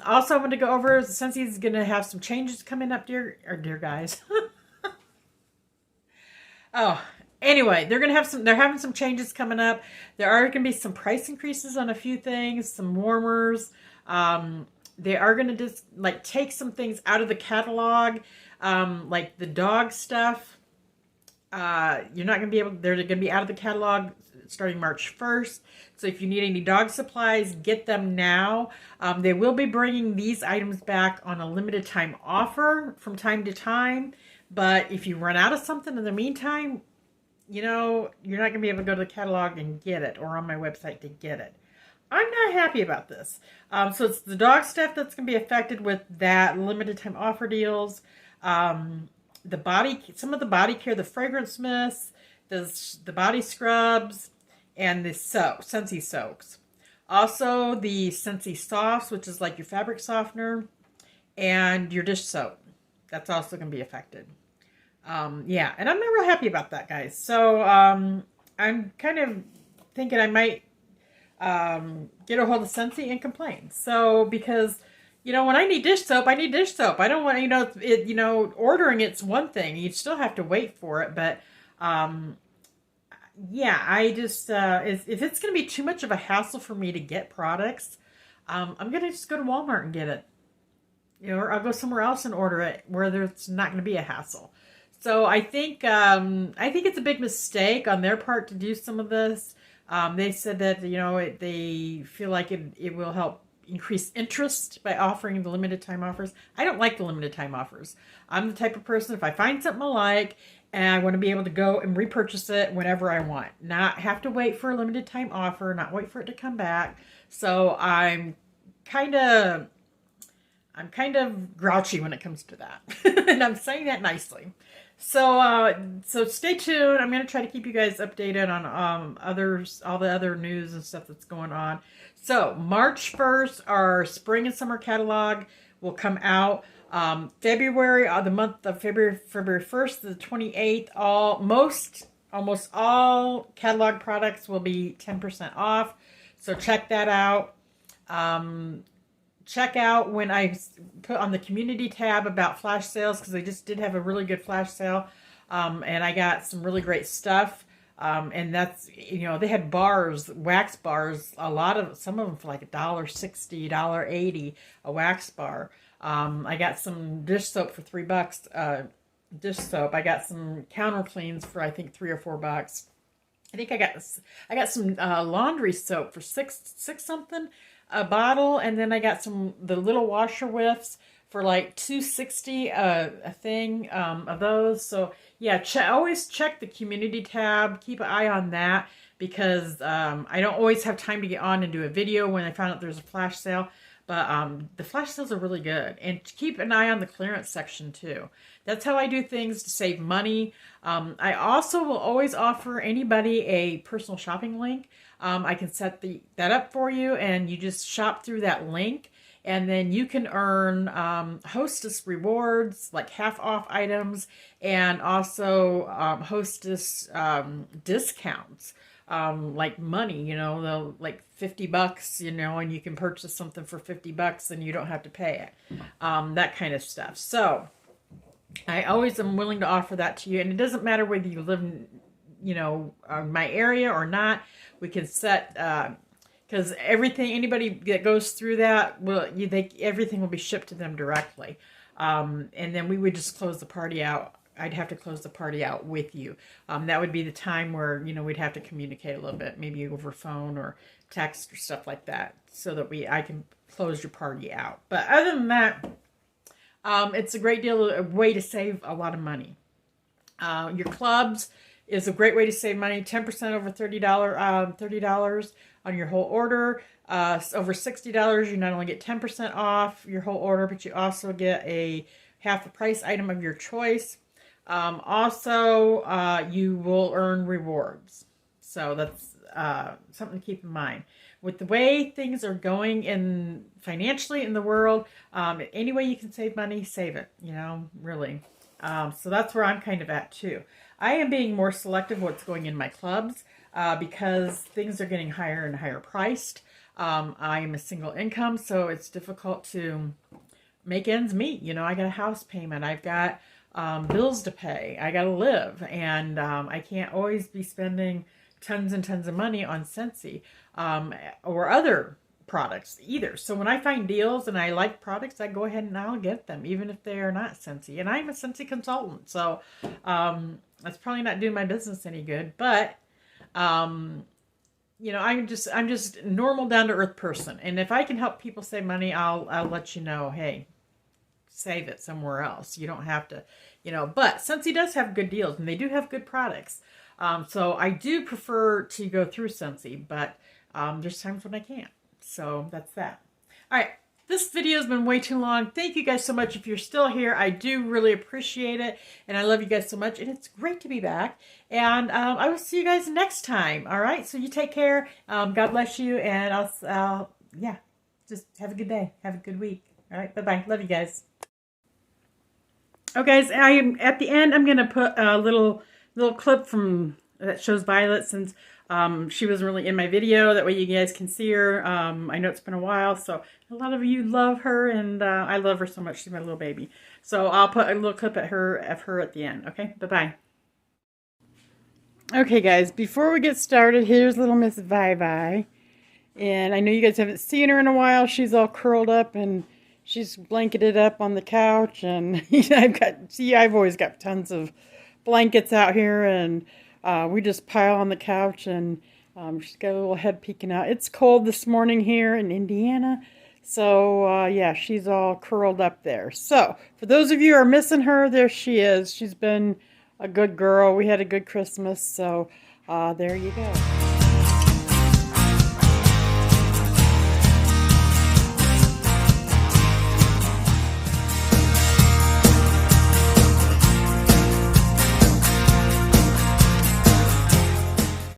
Also, I want to go over, Sentsy is going to have some changes coming up, dear guys. Oh, anyway, they're having some changes coming up. There are going to be some price increases on a few things, some warmers. They are going to just take some things out of the catalog, like the dog stuff. You're not going to be able, they're going to be out of the catalog starting March 1st. So if you need any dog supplies, get them now. They will be bringing these items back on a limited time offer from time to time. But if you run out of something in the meantime, you're not going to be able to go to the catalog and get it, or on my website to get it. I'm not happy about this. So it's the dog stuff that's going to be affected with that limited time offer deals. Some of the body care, the fragrance mists, the body scrubs, and the Sentsy soaps. Also the Sentsy Softs, which is like your fabric softener, and your dish soap. That's also going to be affected. Yeah, and I'm not real happy about that, guys. So I'm kind of thinking I might get a hold of Sentsy and complain. So, because, when I need dish soap, I need dish soap. I don't want, ordering it's one thing. You still have to wait for it. But, yeah, I just, if it's going to be too much of a hassle for me to get products, I'm going to just go to Walmart and get it. Or I'll go somewhere else and order it where there's not going to be a hassle. So I think it's a big mistake on their part to do some of this. They said that, they feel like it will help increase interest by offering the limited time offers. I don't like the limited time offers. I'm the type of person, if I find something I like, and I want to be able to go and repurchase it whenever I want. Not have to wait for a limited time offer, not wait for it to come back. So I'm kind of grouchy when it comes to that. And I'm saying that nicely. So stay tuned. I'm going to try to keep you guys updated on all the other news and stuff that's going on. So March 1st, our spring and summer catalog will come out. February, the month of February 1st to the 28th, almost all catalog products will be 10% off. So check that out. Check out when I put on the community tab about flash sales, because they just did have a really good flash sale. And I got some really great stuff. And that's, they had bars, wax bars, some of them for like $1.60, $1.80, a wax bar. I got some dish soap for $3, dish soap. I got some counter cleans for, I think, $3 or $4. I think I got some laundry soap for six something a bottle, and then I got the little washer whiffs for like $2.60 a thing of those. So yeah, always check the community tab. Keep an eye on that, because I don't always have time to get on and do a video when I found out there's a flash sale. But the flash sales are really good. And keep an eye on the clearance section too. That's how I do things to save money. I also will always offer anybody a personal shopping link. I can set that up for you, and you just shop through that link. And then you can earn Hostess rewards, like half off items, and also Hostess discounts. Like money, they'll like $50, and you can purchase something for $50 and you don't have to pay it. That kind of stuff. So I always am willing to offer that to you. And it doesn't matter whether you live in, my area or not. We can set, because anybody that goes through that, everything will be shipped to them directly. And then we would just close the party out. I'd have to close the party out with you. That would be the time where, we'd have to communicate a little bit, maybe over phone or text or stuff like that, so that I can close your party out. But other than that, it's a great way to save a lot of money. Your clubs is a great way to save money. 10% over $30 on your whole order. Over $60, you not only get 10% off your whole order, but you also get a half the price item of your choice. Also, you will earn rewards. So that's something to keep in mind. With the way things are going financially in the world, any way you can save money, save it, really. So that's where I'm kind of at too. I am being more selective what's going in my clubs because things are getting higher and higher priced. I am a single income, so it's difficult to make ends meet. I got a house payment. I've got bills to pay. I got to live, and I can't always be spending tons and tons of money on Sentsy or other products either. So when I find deals and I like products, I go ahead and I'll get them, even if they are not Sentsy. And I'm a Sentsy consultant, so that's probably not doing my business any good. But I'm just normal, down to earth person, and if I can help people save money, I'll let you know. Hey, save it somewhere else. You don't have to, But Sentsy does have good deals, and they do have good products. So I do prefer to go through Sentsy, but there's times when I can't. So that's that. All right. This video has been way too long. Thank you guys so much. If you're still here, I do really appreciate it. And I love you guys so much. And it's great to be back. And I will see you guys next time. All right. So you take care. God bless you. And just have a good day. Have a good week. All right. Bye-bye. Love you guys. Oh, guys, at the end, I'm going to put a little clip that shows Violet, since she wasn't really in my video. That way you guys can see her. I know it's been a while, so a lot of you love her, and I love her so much. She's my little baby. So I'll put a little clip of her at the end. Okay, bye-bye. Okay, guys, before we get started, here's little Miss Vi. And I know you guys haven't seen her in a while. She's all curled up, and she's blanketed up on the couch, and I've always got tons of blankets out here, and we just pile on the couch, and she's got a little head peeking out. It's cold this morning here in Indiana, so yeah, she's all curled up there. So for those of you who are missing her, there she is. She's been a good girl. We had a good Christmas, so there you go.